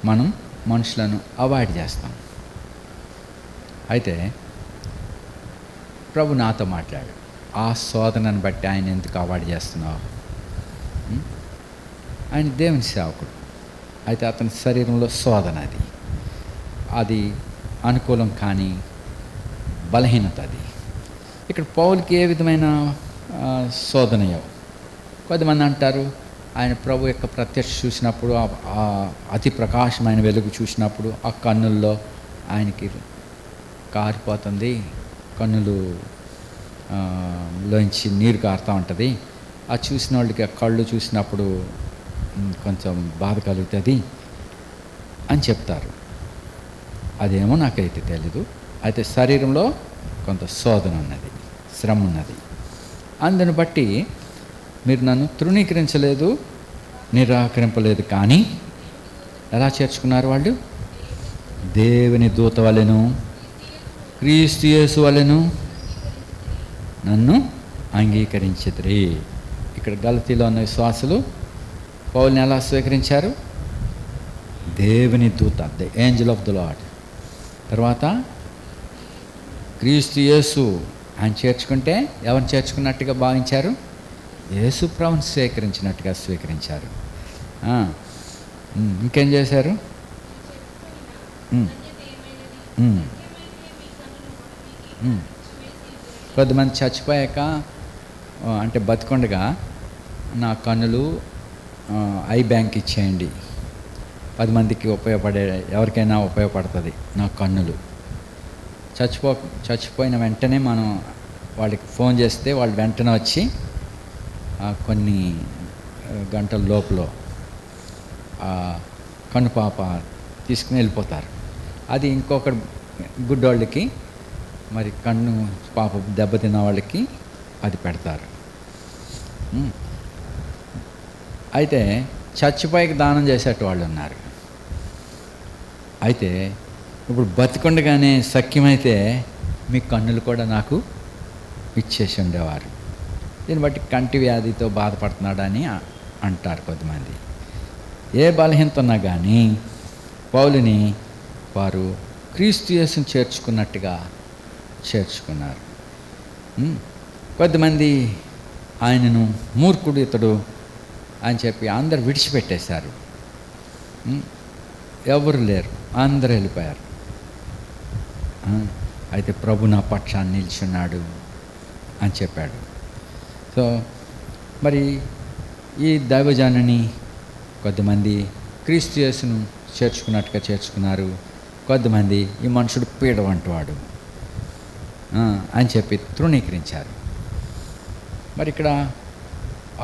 మనం మనుషులను అవాయిడ్ చేస్తాం. అయితే ప్రభు నాతో మాట్లాడు, ఆ శోధనను బట్టి ఆయన ఎందుకు అవాయిడ్ చేస్తున్నావు? ఆయన దేవుని సేవకుడు. అయితే అతని శరీరంలో శోధన, అది అనుకూలం కానీ బలహీనత. అది ఇక్కడ పౌలుకి ఏ విధమైన శోధనయో. కొద్దిమంది అంటారు, ఆయన ప్రభు యొక్క ప్రత్యక్ష చూసినప్పుడు, అతి ప్రకాశమైన వెలుగు చూసినప్పుడు ఆ కన్నుల్లో ఆయనకి కారిపోతుంది, కన్నులు లోంచి నీరు కారుతూ ఉంటుంది. ఆ చూసిన వాళ్ళకి ఆ కళ్ళు చూసినప్పుడు కొంచెం బాధ కలుగుతుంది అని చెప్తారు. అదేమో నాకైతే తెలీదు. అయితే శరీరంలో కొంత శోధన ఉన్నది, శ్రమ ఉన్నది. అందుని బట్టి మీరు నన్ను తృణీకరించలేదు, నిరాకరింపలేదు. కానీ ఎలా చేర్చుకున్నారు వాళ్ళు? దేవుని దూత వలెను, క్రీస్తు యేసు వలెను నన్ను అంగీకరించితిరి. ఇక్కడ గలతీలో ఉన్న విశ్వాసులు పౌలుని ఎలా స్వీకరించారు? దేవుని దూత, the Angel of the lord. తర్వాత క్రీస్తు యేసు ఆయన చేర్చుకుంటే ఎవరిని చేర్చుకున్నట్టుగా భావించారు? యేసు ప్రభుని స్వీకరించినట్టుగా స్వీకరించారు. ఇంకేం చేశారు? కొద్దిమంది చచ్చిపోయాక, అంటే బతికొండగా, నా కన్నులు ఐ బ్యాంక్ ఇచ్చేయండి, 10 మందికి ఉపయోగపడే, ఎవరికైనా ఉపయోగపడుతుంది నా కన్నులు. చచ్చిపోయిన వెంటనే మనం వాళ్ళకి ఫోన్ చేస్తే వాళ్ళు వెంటనే వచ్చి కొన్ని గంటల లోపల కన్నుపాప తీసుకుని వెళ్ళిపోతారు. అది ఇంకొకటి గుడ్డోళ్ళకి, మరి కన్ను పాప దెబ్బతిన్న వాళ్ళకి అది పెడతారు. అయితే చచ్చిపోయికి దానం చేసేట వాళ్ళు ఉన్నారు. అయితే ఇప్పుడు బతికొండగానే సఖ్యమైతే మీ కన్నులు కూడా నాకు ఇచ్చేసి ఉండేవారు. దీన్ని బట్టి కంటి వ్యాధితో బాధపడుతున్నాడని అంటారు కొద్దిమంది. ఏ బలహీనత ఉన్నా కానీ పౌలుని వారు క్రీస్తు యేసుని చేర్చుకున్నట్టుగా చేర్చుకున్నారు. కొద్దిమంది ఆయనను మూర్ఖుడు ఇతడు అని చెప్పి అందరు విడిచిపెట్టేశారు. ఎవరు లేరు, అందరూ వెళ్ళిపోయారు. అయితే ప్రభు నా పక్షాన్ని నిల్చున్నాడు అని చెప్పాడు. సో మరి ఈ దైవజనుని కొద్దిమంది క్రీస్తు యేసును చేర్చుకున్నట్టుగా చేర్చుకున్నారు, కొద్దిమంది ఈ మనుషుడు పీడ వంటివాడు అని చెప్పి తృణీకరించారు. మరి ఇక్కడ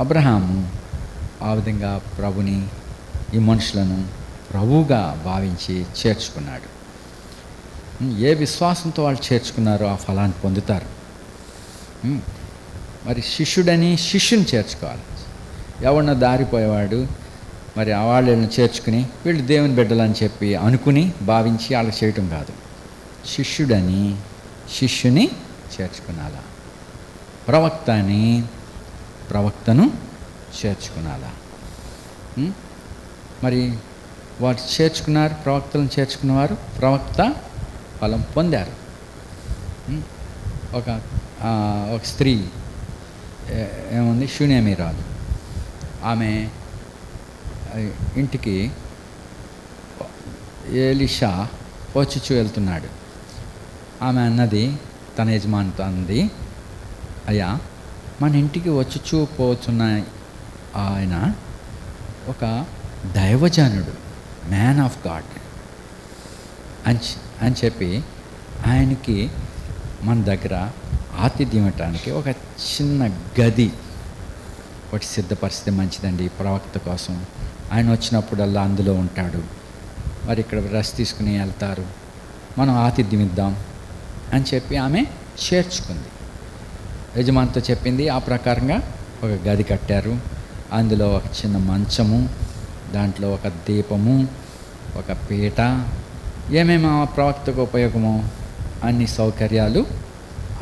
అబ్రహాము ఆ విధంగా ప్రభుని, ఈ మనుషులను ప్రభువుగా భావించి చేర్చుకున్నాడు. ఏ విశ్వాసంతో వాళ్ళు చేర్చుకున్నారో ఆ ఫలాన్ని పొందుతారు. మరి శిష్యుడని శిష్యుని చేర్చుకోవాలి. ఎవరినో దారిపోయేవాడు మరి వాళ్ళని చేర్చుకుని వీళ్ళు దేవుని బిడ్డలని చెప్పి అనుకుని భావించి వాళ్ళకి చేయటం కాదు. శిష్యుడని శిష్యుని చేర్చుకునాలా, ప్రవక్త అని ప్రవక్తను చేర్చుకునాలా. మరి వారు చేర్చుకున్నారు, ప్రవక్తలను చేర్చుకున్నవారు ప్రవక్త ఫలం పొందారు. ఒక స్త్రీ ఏముంది, షూనేమిరాలు, ఆమె ఇంటికి ఎలీషా వచ్చుచూ వెళ్తున్నాడు. ఆమె అన్నది, తన యజమానితో అన్నది, అయ్యా మన ఇంటికి వచ్చుచూ పోతున్న ఆయన ఒక దైవజనుడు, మ్యాన్ ఆఫ్ గాడ్ అని చెప్పి ఆయనకి మన దగ్గర ఆతిథ్యం ఇవ్వటానికి ఒక చిన్న గది ఒకటి సిద్ధపరిస్తే మంచిదండి ప్రవక్త కోసం. ఆయన వచ్చినప్పుడల్లా అందులో ఉంటాడు, మరి ఇక్కడ రెస్ట్ తీసుకుని వెళ్తారు, మనం ఆతిథ్యం ఇద్దాం అని చెప్పి ఆమె చేర్చుకుంది. యజమానితో చెప్పింది. ఆ ప్రకారంగా ఒక గది కట్టారు. అందులో ఒక చిన్న మంచము, దాంట్లో ఒక దీపము, ఒక పీట, ఏమేమి ఆ ప్రవక్తకు ఉపయోగమో అన్ని సౌకర్యాలు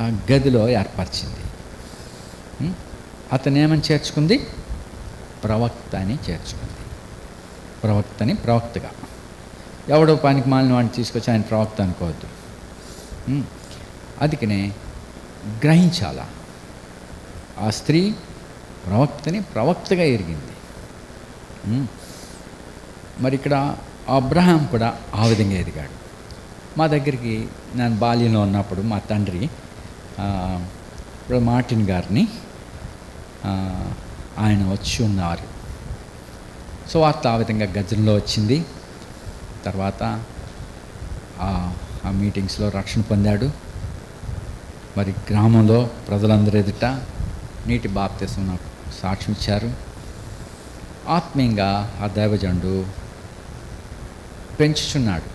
ఆ గదిలో ఏర్పరిచింది. అతను ఏమని చేర్చుకుంది? ప్రవక్త అని చేర్చుకుంది. ప్రవక్తని ప్రవక్తగా, ఎవడో పనికి మాలిన వాడిని తీసుకొచ్చి ఆయన ప్రవక్త అనుకోవద్దు. అందుకనే గ్రహించాలా, ఆ స్త్రీ ప్రవక్తని ప్రవక్తగా ఎరిగింది. మరి ఇక్కడ అబ్రహాం కూడా ఆ విధంగా ఎదిగాడు. మా దగ్గరికి నేను బాల్యంలో ఉన్నప్పుడు మా తండ్రి ఇప్పుడు మార్టిన్ గారిని ఆయన వచ్చి ఉన్నారు. సో వార్త ఆ విధంగా గజంలో వచ్చింది. తర్వాత ఆ మీటింగ్స్లో రక్షణ పొందాడు. మరి గ్రామంలో ప్రజలందరూ ఎదుట నీటి బాప్తిసం నాకు సాక్ష్యం ఇచ్చారు. ఆత్మీయంగా ఆ దైవజనుడు పెంచుచున్నాడు.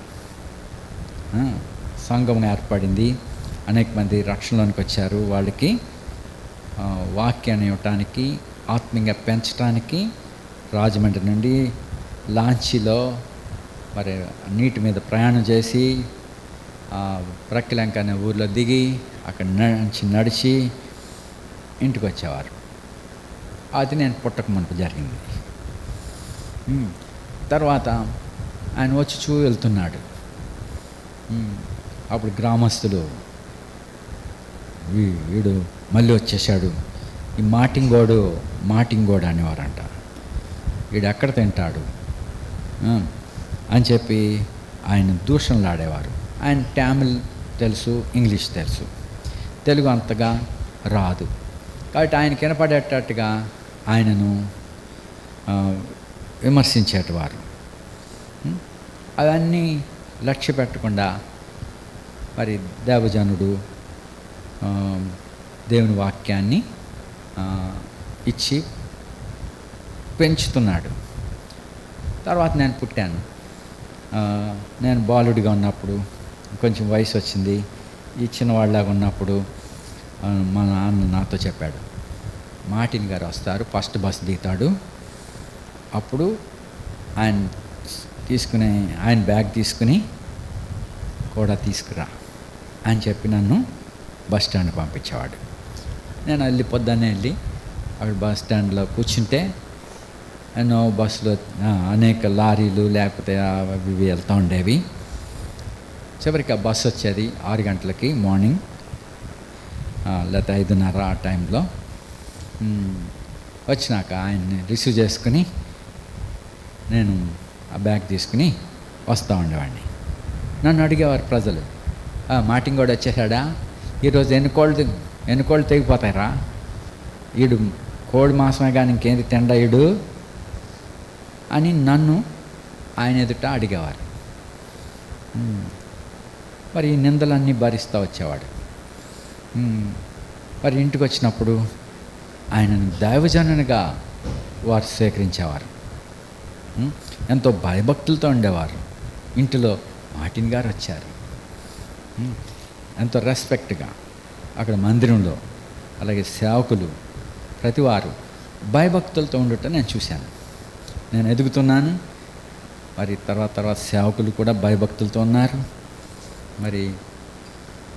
సంఘం ఏర్పడింది, అనేక మంది రక్షణలోనికి వచ్చారు. వాళ్ళకి వాక్యాన్ని ఇవ్వటానికి, ఆత్మీయంగా పెంచడానికి రాజమండ్రి నుండి లాంచీలో మరి నీటి మీద ప్రయాణం చేసి ప్రక్కిలంక అనే ఊర్లో దిగి అక్కడ నుంచి నడిచి ఇంటికి వచ్చేవారు. అది నేను పుట్టక మునుపు జరిగింది. తర్వాత ఆయన వచ్చి వెళ్తున్నాడు. అప్పుడు గ్రామస్తులు, వీడు మళ్ళీ వచ్చేసాడు, ఈ మాటింగోడు అనేవారంట, వీడు ఎక్కడ తింటాడు అని చెప్పి ఆయన దూషణలు ఆడేవారు. ఆయన తమిళ్ తెలుసు, ఇంగ్లీష్ తెలుసు, తెలుగు అంతగా రాదు. కాబట్టి ఆయన వినపడేటట్టుగా ఆయనను విమర్శించేటివారు. అవన్నీ లక్ష్య పెట్టకుండా మరి దేవజనుడు దేవుని వాక్యాన్ని ఇచ్చి పెంచుతున్నాడు. తర్వాత నేను పుట్టాను. నేను బాలుడిగా ఉన్నప్పుడు, కొంచెం వయసు వచ్చింది, ఈ చిన్నవాళ్ళలాగా ఉన్నప్పుడు మా నాన్న నాతో చెప్పాడు, మార్టిన్ గారు వస్తారు, ఫస్ట్ బస్ దిగుతాడు, అప్పుడు ఆయన బ్యాగ్ తీసుకుని కూడా తీసుకురా అని చెప్పి నన్ను బస్ స్టాండ్ పంపించేవాడు. నేను వెళ్ళి పొద్దున్నే వెళ్ళి అక్కడ బస్ స్టాండ్లో కూర్చుంటే ఎన్నో బస్సులో అనేక లారీలు లేకపోతే అవి వెళ్తూ ఉండేవి. చివరికి ఆ బస్సు వచ్చేది 6 గంటలకి మార్నింగ్, లేకపోతే 5:30 ఆ టైంలో. వచ్చినాక ఆయన్ని రిసీవ్ చేసుకుని నేను ఆ బ్యాగ్ తీసుకుని వస్తూ ఉండేవాడిని. నన్ను అడిగేవారు ప్రజలు, మార్టిన్ కూడా వచ్చేసాడా, ఈరోజు ఎన్ని కోళ్ళు తెగిపోతాయిరా, వీడు కోడి మాంసమే కానీ ఇంకేంది తిండయుడు అని నన్ను ఆయన ఎదుట అడిగేవారు. మరి ఈ నిందలన్నీ భరిస్తూ వచ్చేవాడు. మరి ఇంటికి వచ్చినప్పుడు ఆయనను దైవజనునిగా వారు స్వీకరించేవారు. ఎంతో భయభక్తులతో ఉండేవారు. ఇంటిలో మార్టిన్ గారు వచ్చారు, ఎంతో రెస్పెక్ట్గా. అక్కడ మందిరంలో అలాగే సేవకులు ప్రతివారు భయభక్తులతో ఉండటం నేను చూశాను. నేను ఎదుగుతున్నాను. మరి తర్వాత సేవకులు కూడా భయభక్తులతో ఉన్నారు. మరి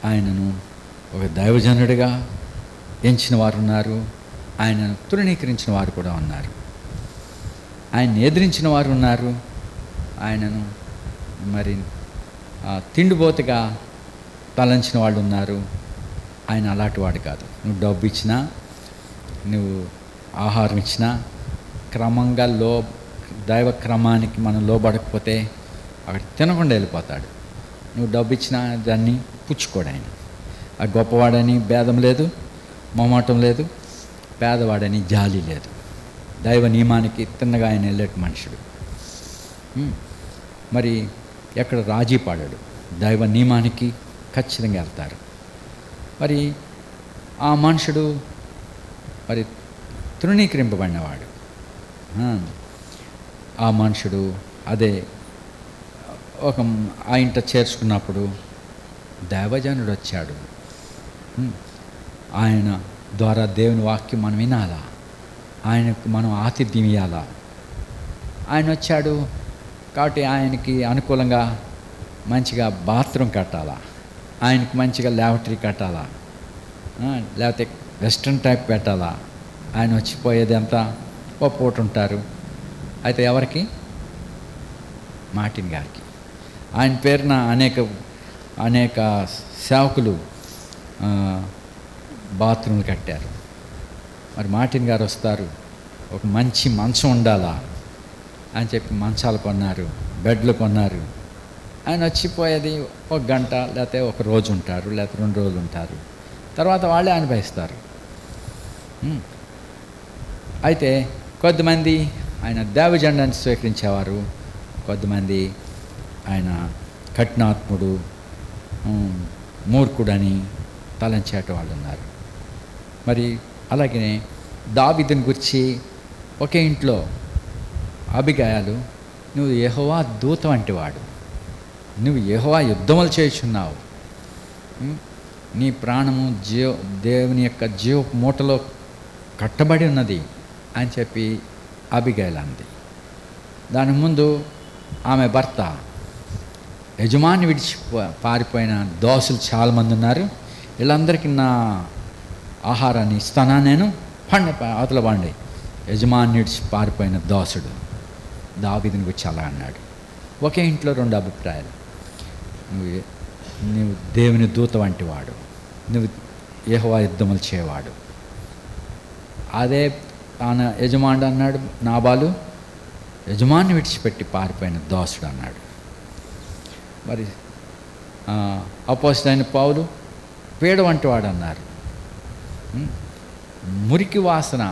ఆయనను ఒక దైవజనుడిగా ఎంచిన వారు ఉన్నారు, ఆయనను తృణీకరించిన వారు కూడా ఉన్నారు, ఆయన్ని ఎదిరించిన వారు ఉన్నారు, ఆయనను మరి తిండిపోతుగా తలంచిన వాళ్ళు ఉన్నారు. ఆయన అలాంటి వాడు కాదు. నువ్వు డబ్బు ఇచ్చినా, నువ్వు ఆహారం ఇచ్చినా, క్రమంగా దైవ క్రమానికి మనం లోబడకపోతే అక్కడ తినకుండా వెళ్ళిపోతాడు. నువ్వు డబ్బు ఇచ్చినా దాన్ని పుచ్చుకోడు ఆయన. ఆ గొప్పవాడని భేదం లేదు, మొమాటం లేదు, పేదవాడని జాలి లేదు. దైవ నియమానికి తిన్నగా ఆయన వెళ్ళేట మనుషుడు. మరి ఎక్కడ రాజీ పడాడు. దైవ నియమానికి ఖచ్చితంగా వెళ్తారు. మరి ఆ మనుషుడు మరి తృణీకరింపబడినవాడు. ఆ మనుషుడు అదే ఒక ఆ ఇంట చేర్చుకున్నప్పుడు దైవజనుడు వచ్చాడు. ఆయన ద్వారా దేవుని వాక్యం మనం వినాలా, ఆయనకు మనం ఆతిథ్యం ఇవ్వాలా. ఆయన వచ్చాడు కాబట్టి ఆయనకి అనుకూలంగా మంచిగా బాత్రూమ్ కట్టాలా, ఆయనకు మంచిగా ల్యాబరేటరీ కట్టాలా, లేకపోతే వెస్ట్రన్ టైప్ పెట్టాలా. ఆయన వచ్చిపోయేది అంతా ఓ పూట ఉంటారు. అయితే ఎవరికి? మార్టిన్ గారికి. ఆయన పేరున అనేక సేవకులు బాత్రూమ్లు కట్టారు. మరి మార్టిన్ గారు వస్తారు, ఒక మంచి మంచం ఉండాలా అని చెప్పి మంచాలు కొన్నారు, బెడ్లు కొన్నారు. ఆయన వచ్చిపోయేది ఒక గంట, లేకపోతే ఒక రోజు ఉంటారు, లేకపోతే 2 రోజులు ఉంటారు. తర్వాత వాళ్ళే అనుభవిస్తారు. అయితే కొద్దిమంది ఆయన దేవజెండాన్ని స్వీకరించేవారు, కొద్దిమంది ఆయన కఠినాత్ముడు, మూర్ఖుడని తలంచేట వాళ్ళు ఉన్నారు. మరి అలాగే దావీదుని గురించి ఒకే ఇంట్లో అబిగయలు, నువ్వు యెహోవా దూత వంటివాడు, నువ్వు యెహోవా యుద్ధములు చేయుచున్నావు, నీ ప్రాణము దేవుని యొక్క జీవ మూటలో కట్టబడి ఉన్నది అని చెప్పి అబిగయలు అంది. దాని ముందు ఆమె భర్త యజమాని విడిచి పారిపోయిన దోసులు చాలామంది ఉన్నారు, వీళ్ళందరికీ నా ఆహారాన్ని ఇస్తానా నేను, అవతల పండి. యజమాని విడిచి పారిపోయిన దోసుడు దావీదుని గురించి అలా అన్నాడు. ఒకే ఇంట్లో 2 అభిప్రాయాలు. నువ్వు దేవుని దూత వంటి వాడు, నువ్వు యెహోవా యుద్ధములు చేయవాడు. అదే తన యజమానుడు అన్నాడు, నాబాలు యజమాన్ని విడిచిపెట్టి పారిపోయిన దోసుడు అన్నాడు. మరి అపోస్తలుడైన పౌలు పీడ వంటి వాడు అన్నారు. మురికి వాసన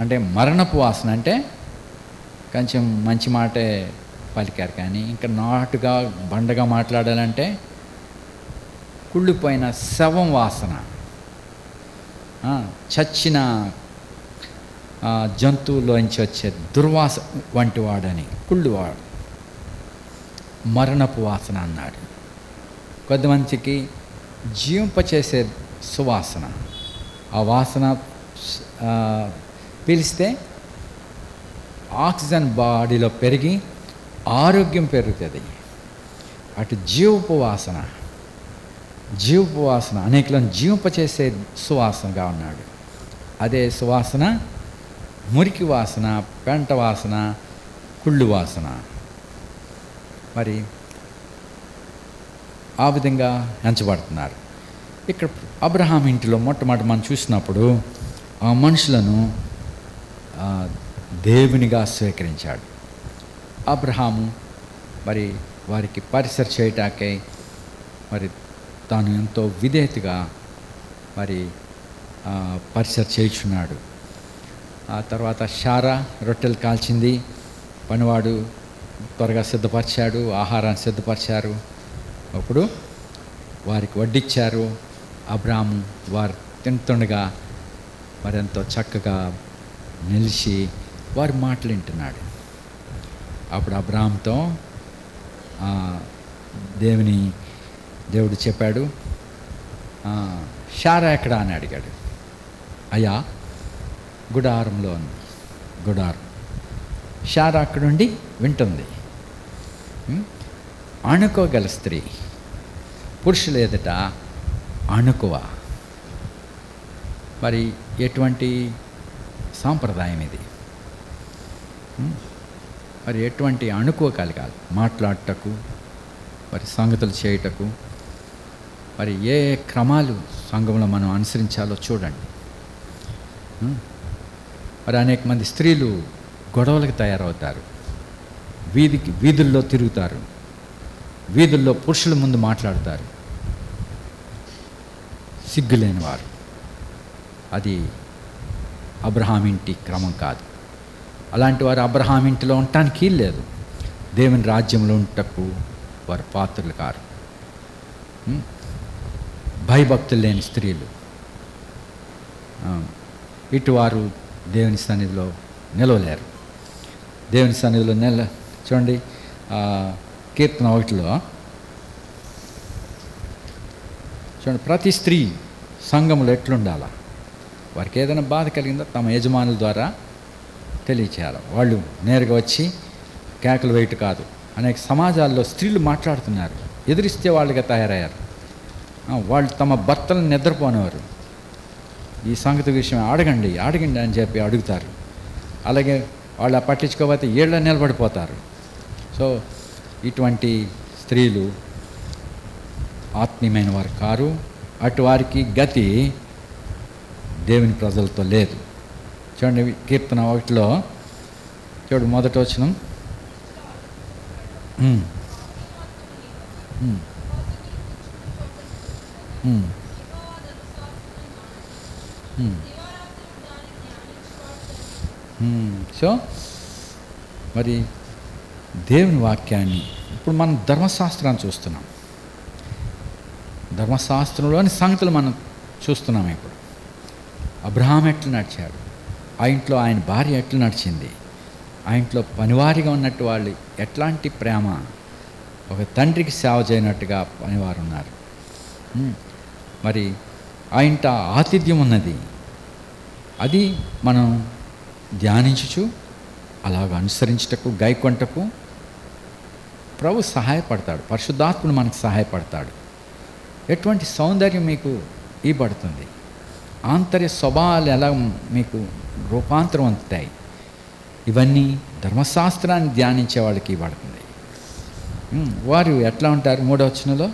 అంటే మరణపు వాసన అంటే కొంచెం మంచి మాటే పలికారు, కానీ ఇంకా నాటుగా బండగా మాట్లాడాలంటే కుళ్ళిపోయిన శవం వాసన, చచ్చిన జంతువులోంచి వచ్చే దుర్వాస వంటి వాడని, కుళ్ళువాడు, మరణపు వాసన అన్నాడు. కొద్దిమందికి జీవింపచేసే సువాసన, ఆ వాసన పీలిస్తే ఆక్సిజన్ బాడీలో పెరిగి ఆరోగ్యం పెరుగుతుంది. అటు జీవపు వాసన అనేకలను జీవింపచేసే సువాసనగా ఉన్నాడు. అదే సువాసన మురికి వాసన, పెంట వాసన, కుళ్ళు వాసన. మరి ఆ విధంగా ఎంచబడుతున్నారు. ఇక్కడ అబ్రహాం ఇంటిలో మొట్టమొదటి మనం చూసినప్పుడు ఆ మనుషులను దేవునిగా స్వీకరించాడు. అబ్రహాము మరి వారికి పరిసర చేయటాకై మరి తాను ఎంతో విధేయతగా మరి పరిసర చేయుచున్నాడు. ఆ తర్వాత షారా రొట్టెలు కాల్చింది, పనివాడు త్వరగా సిద్ధపరిచాడు, ఆహారాన్ని సిద్ధపరిచారు. అప్పుడు వారికి వడ్డిచ్చారు. అబ్రాము వారు తింటుండగా మరెంతో చక్కగా నిలిచి వారి మాటలు వింటున్నాడు. అప్పుడు అబ్రాముతో దేవుడు చెప్పాడు, షారా ఎక్కడా అని అడిగాడు. అయ్యా గుడారంలో ఉంది. గుడారం. షారా అక్కడుండి వింటుంది. అణుకోగల స్త్రీ, పురుషులు ఎదుట అణుకువ. మరి ఎటువంటి సాంప్రదాయం ఇది? మరి ఎటువంటి అణుకువ కలగాలి మాట్లాడటకు, మరి సంగతులు చేయుటకు. మరి ఏ క్రమాలు సంఘంలో మనం అనుసరించాలో చూడండి. మరి అనేక మంది స్త్రీలు గొడవలకు తయారవుతారు, వీధుల్లో తిరుగుతారు, వీధుల్లో పురుషుల ముందు మాట్లాడతారు, సిగ్గులేని వారు. అది అబ్రహాం ఇంటి క్రమం కాదు. అలాంటి వారు అబ్రహాం ఇంటిలో ఉండటానికి లేదు. దేవుని రాజ్యంలో ఉండటకు వారు పాత్రలు కారు. భయభక్తులు లేని స్త్రీలు, ఇటువారు దేవుని సన్నిధిలో నిలవలేరు. దేవుని సన్నిధిలో చూడండి, కీర్తన 1లో చూడండి, ప్రతి స్త్రీ సంఘములో ఎట్లుండాలా, వారికి ఏదైనా బాధ కలిగిందో తమ యజమానుల ద్వారా తెలియచేయాలి. వాళ్ళు నేరుగా వచ్చి కేకలు వేయటం కాదు. అనేక సమాజాల్లో స్త్రీలు మాట్లాడుతున్నారు, ఎదిరిస్తే వాళ్ళుగా తయారయ్యారు. వాళ్ళు తమ భర్తలను నిద్రపోనేవారు. ఈ సంగతి విషయం అడగండి అని చెప్పి అడుగుతారు. అలాగే వాళ్ళు పట్టించుకోకపోతే ఏళ్ళ నిలబడిపోతారు. సో ఇటువంటి స్త్రీలు ఆత్మీయమైన వారు కారు. అటు వారికి గతి దేవుని ప్రజలతో లేదు. చూడండి, కీర్తన 1లో చూడు, మొదటి వచనం. సో మరి దేవుని వాక్యాన్ని ఇప్పుడు మనం ధర్మశాస్త్రాన్ని చూస్తున్నాం. ధర్మశాస్త్రంలోని సంగతులు మనం చూస్తున్నాం. ఇప్పుడు అబ్రహాం ఎట్లా నడిచాడు, ఆ ఇంట్లో ఆయన భార్య ఎట్లా నడిచింది, ఆ ఇంట్లో పనివారిగా ఉన్నట్టు వాళ్ళు ఎట్లాంటి ప్రేమ, ఒక తండ్రికి సేవ చేయనట్టుగా పనివారు ఉన్నారు. మరి ఆ ఇంట ఆతిథ్యం ఉన్నది. అది మనం ధ్యానించుచు అలాగ అనుసరించుటకు, గైకొంటకు ప్రభు సహాయపడతాడు. పరిశుద్ధాత్ముడు మనకు సహాయపడతాడు. ఎటువంటి సౌందర్యం మీకు ఇవ్వబడుతుంది, ఆంతర్య స్వభావాలు ఎలా మీకు రూపాంతరం అందుతాయి, ఇవన్నీ ధర్మశాస్త్రాన్ని ధ్యానించే వాళ్ళకి ఇవ్వబడుతుంది. వారు ఎట్లా ఉంటారు? 3వ వచనంలో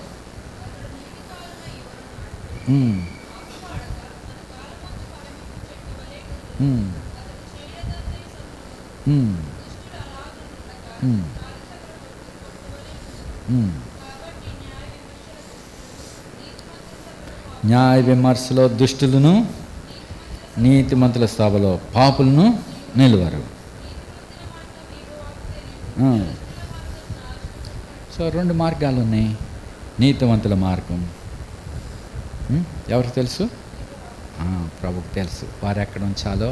న్యాయ విమర్శలో దుష్టులను, నీతిమంతుల సభలో పాపులను నిలువరు. సో 2 మార్గాలు ఉన్నాయి. నీతివంతుల మార్గం ఎవరికి తెలుసు? ప్రభుకు తెలుసు. వారు ఎక్కడ ఉంచాలో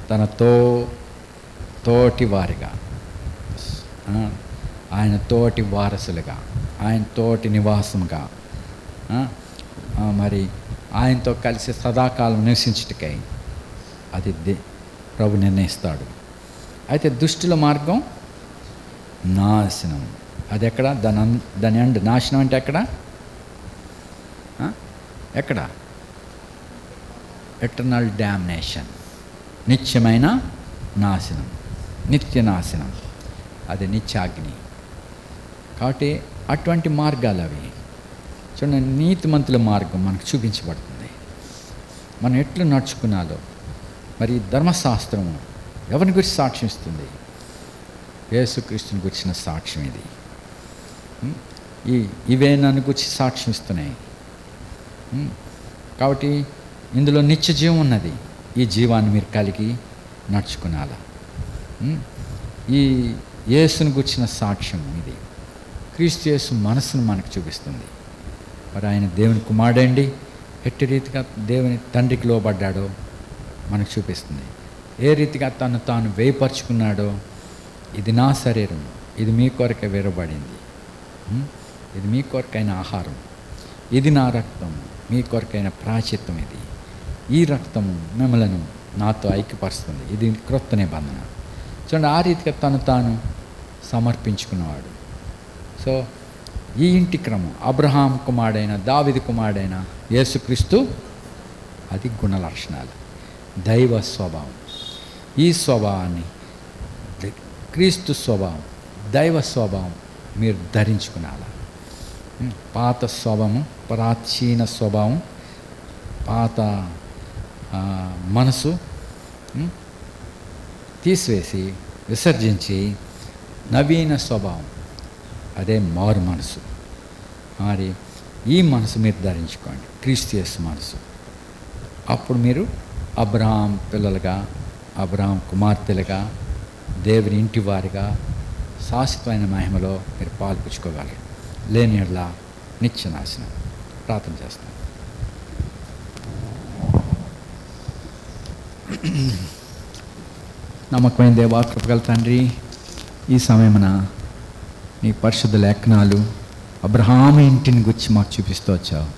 తన తోటి వారిగా, ఆయన తోటి వారసులుగా, ఆయన తోటి నివాసంగా, మరి ఆయనతో కలిసి సదాకాలం నివసించుటకై అది ప్రభు నిర్ణయిస్తాడు. అయితే దుష్టుల మార్గం నాశనం. అది ఎక్కడ? దాని అండ్ నాశనం అంటే ఎక్కడ? ఎక్కడ? ఎటర్నల్ డామినేషన్, నిత్యమైన నాశనం, నిత్య నాశనం, అది నిత్యాగ్ని. కాబట్టి అటువంటి మార్గాలు అవి. చూడండి, నీతిమంతుల మార్గం మనకు చూపించబడుతుంది. మనం ఎట్లు నడుచుకున్నాలో. మరి ధర్మశాస్త్రము ఎవరిని గురించి సాక్ష్యం ఇస్తుంది? యేసుక్రీస్తుని గురించిన సాక్ష్యం ఇది. ఇవే నన్ను గురించి సాక్ష్యం ఇస్తున్నాయి. కాబట్టి ఇందులో నిత్య జీవం ఉన్నది. ఈ జీవాన్ని మీరు కలిగి నడుచుకునాలా. ఈ యేసును గుర్చిన సాక్ష్యం ఇది. క్రీస్తు యేసు మనసును మనకు చూపిస్తుంది. మరి ఆయన దేవుని కుమారుడండి, ఎట్టి రీతిగా దేవుని తండ్రికి లోబడ్డాడో మనకు చూపిస్తుంది. ఏ రీతిగా తను తాను వేయపరుచుకున్నాడో, ఇది నా శరీరం, ఇది మీ కొరకే వేరబడింది, ఇది మీ కొరకైన ఆహారం, ఇది నా రక్తం, మీ కొరకైన ప్రాయశ్చిత్తం, ఇది ఈ రక్తము మిమ్మలను నాతో ఐక్యపరుస్తుంది, ఇది క్రొత్త నిబంధన. చూడండి, ఆ రీతిగా తను తాను సమర్పించుకున్నవాడు. సో ఈ ఇంటి క్రమం అబ్రహాం కుమారుడైన దావీదు కుమారుడైన యేసుక్రీస్తు, అది గుణ లక్షణాలు, దైవ స్వభావం. ఈ స్వభావాన్ని, క్రీస్తు స్వభావం, దైవ స్వభావం మీరు ధరించుకునాల. పాత స్వభావం, ప్రాచీన స్వభావం, పాత మనసు తీసివేసి విసర్జించి నవీన స్వభావం, అదే మారు మనసు. మరి ఈ మనసు మీరు ధరించుకోండి, క్రీస్తు యేసు మనసు. అప్పుడు మీరు అబ్రహాం పిల్లలుగా, అబ్రహాం కుమార్తెలుగా, దేవుని ఇంటి వారిగా శాశ్వతమైన మహిమలో మీరు పాల్పుచ్చుకోగలరు. లేని యెడల నిత్య నాశనం. ప్రార్థన చేస్తాం. నమ్మకమైన దేవా, కృపగల తండ్రి, ఈ సమయమున నీ పరిశుద్ధ లేఖనాలు అబ్రహాము ఇంటిని గురించి మాకు చూపిస్తూ వచ్చావు.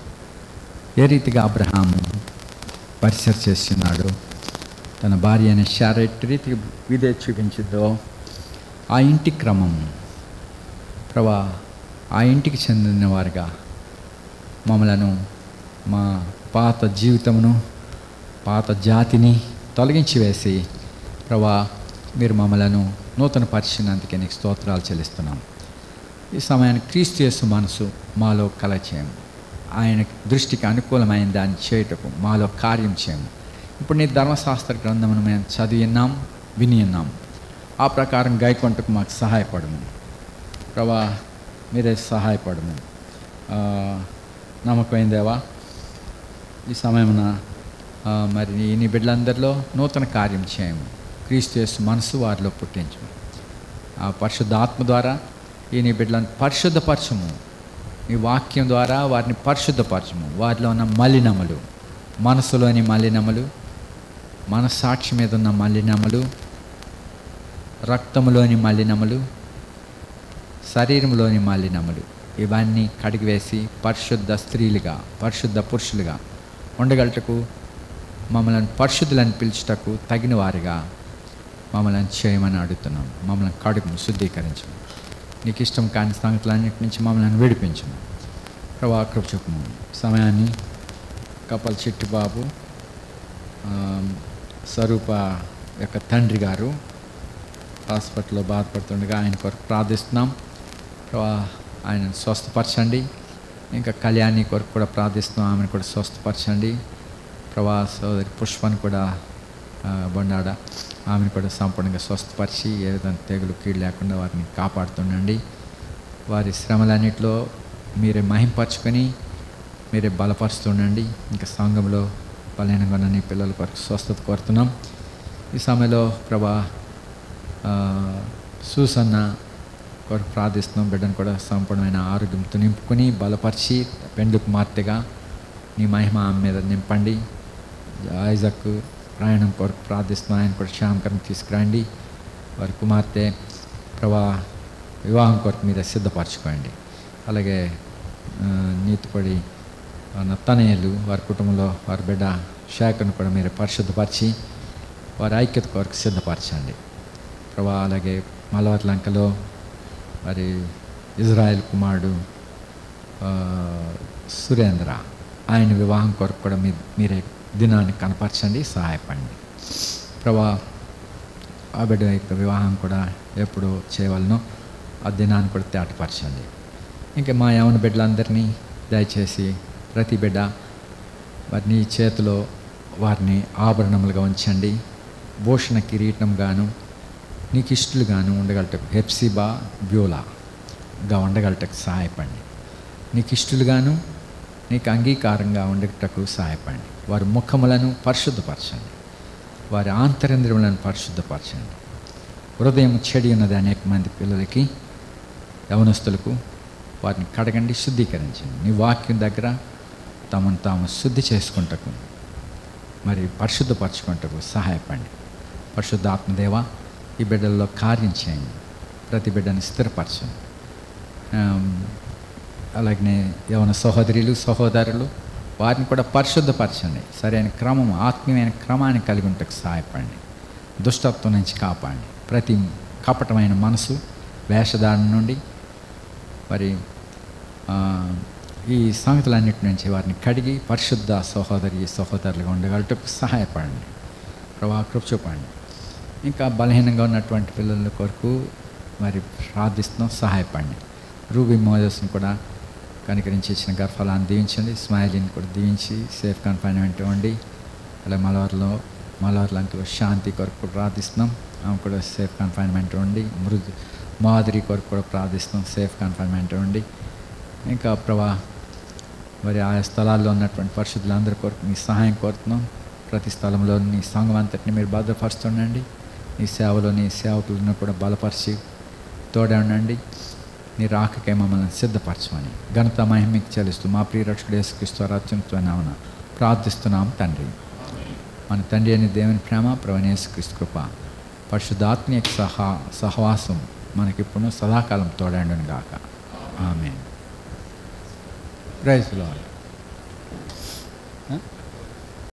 ఏ రీతిగా అబ్రహాము పరిసర చేస్తున్నాడు, తన భార్య అయిన శారా ఎట్టి రీతిగా విధేయత చూపించిందో ఆ ఇంటి క్రమం ప్రభా, ఆ ఇంటికి చెందిన వారిగా మమ్మలను, మా పాత జీవితమును, పాత జాతిని తొలగించి వేసి ప్రభా, మీరు మమ్మలను నూతన పరిచినందుకే నీకు స్తోత్రాలు చెల్లిస్తున్నాం. ఈ సమయాన్ని క్రీస్తు యేసు మనసు మాలో కలచేయము, ఆయన దృష్టికి అనుకూలమైన దాన్ని చేయుటకు మాలో కార్యం చేయము. ఇప్పుడు నీ ధర్మశాస్త్ర గ్రంథమును మేము చదివిన్నాం, విని ఉన్నాం. ఆ ప్రకారం గైకొంటకు మాకు సహాయపడము ప్రభా, మీరే సహాయపడము. నమ్మకమైన దేవా, ఈ సమయమున మరి నీ బిడ్డలందరిలో నూతన కార్యం చేయము. క్రీస్తు యేసు మనసు వారిలో పుట్టించము. ఆ పరిశుద్ధాత్మ ద్వారా ఈ నీ బిడ్డలను పరిశుద్ధపరచము. నీ వాక్యం ద్వారా వారిని పరిశుద్ధపరచము. వారిలో ఉన్న మలినములు, మనసులోని మలినములు, మనస్సాక్షి మీద ఉన్న మలినములు, రక్తములోని మలినములు, శరీరంలోని మలినములు, ఇవన్నీ కడిగివేసి పరిశుద్ధ స్త్రీలుగా, పరిశుద్ధ పురుషులుగా ఉండగలటకు, మమ్మల్ని పరిశుద్ధులను పిలుచుటకు తగిన వారిగా మమ్మల్ని చేయమని అడుగుతున్నాం. మమ్మల్ని కడుగును, శుద్ధీకరించము. నీకు ఇష్టం కాని సంగతులన్నిటి నుంచి మమ్మల్ని విడిపించము ప్రభా. కృప చూపము. సమయాన్ని కపల్ చిట్టిబాబు స్వరూప యొక్క తండ్రి గారు హాస్పిటల్లో బాధపడుతుండగా ఆయన కొరకు ప్రార్థిస్తున్నాం ప్రభా. ఆయనను స్వస్థపరచండి. ఇంకా కళ్యాణి కొరకు కూడా ప్రార్థిస్తున్నాం, ఆమెను కూడా స్వస్థపరచండి ప్రభా. సోదరి పుష్పను కూడా బొండాడ, ఆమెను కూడా సంపూర్ణంగా స్వస్థపరిచి ఏ విధంగా తెగులు కీడు లేకుండా వారిని కాపాడుతుండండి. వారి శ్రమలన్నింటిలో మీరే మహింపరచుకొని మీరే బలపరుస్తుండండి. ఇంకా సంఘంలో బలహీనంగా ఉన్న నీ పిల్లల కొరకు స్వస్థత కోరుతున్నాం. ఈ సమయంలో ప్రభా సూసన్న కొరకు ప్రార్థిస్తున్నాం. బిడ్డను కూడా సంపూర్ణమైన ఆరోగ్యంతో నింపుకొని బలపరిచి పెండ్లి కుమార్తెగా నీ మహిమ ఆమె మీద నింపండి. ఐజాక్ ప్రయాణం కొరకు ప్రార్థిస్తున్నాం, ఆయన కూడా క్షేమకరం తీసుకురండి. వారి కుమార్తె ప్రభా వివాహం కొరకు మీరే సిద్ధపరచుకోండి. అలాగే నీతిపడి నత్తనయ్యలు వారి కుటుంబంలో వారి బిడ్డ శాఖను కూడా మీరు పరిశుద్ధపరిచి వారి ఐక్యత కొరకు సిద్ధపరచండి ప్రభా. అలాగే మలవట్లంకలో మరి ఇజ్రాయెల్ కుమారుడు సురేంద్ర, ఆయన వివాహం కొరకు కూడా మీరే దినాన్ని కనపరచండి, సహాయపడండి ప్రభా. ఆ బిడ్డ యొక్క వివాహం కూడా ఎప్పుడు చేయవలనో ఆ దినాన్ని కూడా తేటపరచండి. ఇంకా మా యవన బిడ్డలందరినీ దయచేసి ప్రతి బిడ్డ వారిని చేతిలో వారిని ఆభరణములుగా ఉంచండి. భూషణ కిరీటంగాను నీకు ఇష్టలుగాను ఉండగలటకు హెప్సిబా బ్యూలాగా ఉండగలటకు సహాయపడండి. నీకు ఇష్టలుగాను నీకు అంగీకారంగా ఉండేటకు సహాయపడండి. వారి ముఖములను పరిశుద్ధపరచండి. వారి ఆంతరింద్రియములను పరిశుద్ధపరచండి. హృదయం చెడి ఉన్నది అనేక మంది పిల్లలకి, యవనస్తులకు. వారిని కడగండి, శుద్ధీకరించండి. నీ వాక్యం దగ్గర తమను తాము శుద్ధి చేసుకుంటకు, మరి పరిశుద్ధపరచుకుంటకు సహాయపడండి. పరిశుద్ధ ఆత్మదేవ, ఈ బిడ్డల్లో కార్యం చేయండి. ప్రతి బిడ్డని స్థిరపరచండి. అలాగనే యవన సహోదరులు సహోదరులు వారిని కూడా పరిశుద్ధపరచండి. సరైన క్రమం, ఆత్మీయమైన క్రమాన్ని కలిగి ఉంటకు సహాయపడండి. దుష్టత్వం నుంచి కాపాడండి. ప్రతి కపటమైన మనసు, వేషధారణ నుండి, మరి ఈ సంగతులన్నిటి నుంచి వారిని కడిగి పరిశుద్ధ సహోదరులుగా ఉండగలటకు సహాయపడండి. ప్రభా కృప చూపండి. ఇంకా బలహీనంగా ఉన్నటువంటి పిల్లల కొరకు మరి ప్రార్థిస్తున్నాం, సహాయపడండి. రూబీ మోజస్ని కూడా కనికరించి ఇచ్చిన గర్భఫలాన్ని దీవించండి. స్మైలీని కూడా దీవించి సేఫ్ కన్ఫైన్మెంట్ ఇవ్వండి. అలాగే మలవర్లంకలో శాంతి కొరకు ప్రార్థిస్తున్నాం, ఆమె కూడా సేఫ్ కన్ఫైన్మెంట్ ఇవ్వండి. మాదిరి కొరకు కూడా ప్రార్థిస్తున్నాం, సేఫ్ కన్ఫైన్మెంట్ ఇవ్వండి. ఇంకా ప్రభా మరి ఆయా స్థలాల్లో ఉన్నటువంటి పరిశుద్ధులందరి కొరకు మీ సహాయం కోరుతున్నాం. ప్రతి స్థలంలో నీ సంఘం అంతటిని మీరు భద్రపరుస్తుండండి. నీ సేవలో నీ సేవకులను కూడా బలపరిచి తోడే ఉండండి. నీ రాకకై మమ్మల్ని సిద్ధపరచమని ఘనత మహిమకి చెల్లిస్తూ మా ప్రియ రక్షకుడు యేసుక్రీస్తు అత్యున్నతమైన నామమున ప్రార్థిస్తున్నాం తండ్రి. మన తండ్రి అని దేవుని ప్రేమ, ప్రభువైన యేసుక్రీస్తు కృప, పరిశుద్ధాత్మ సహవాసం మనకిప్పుడు సదాకాలం తోడండును గాక. ఆమేన్. Praise the lord.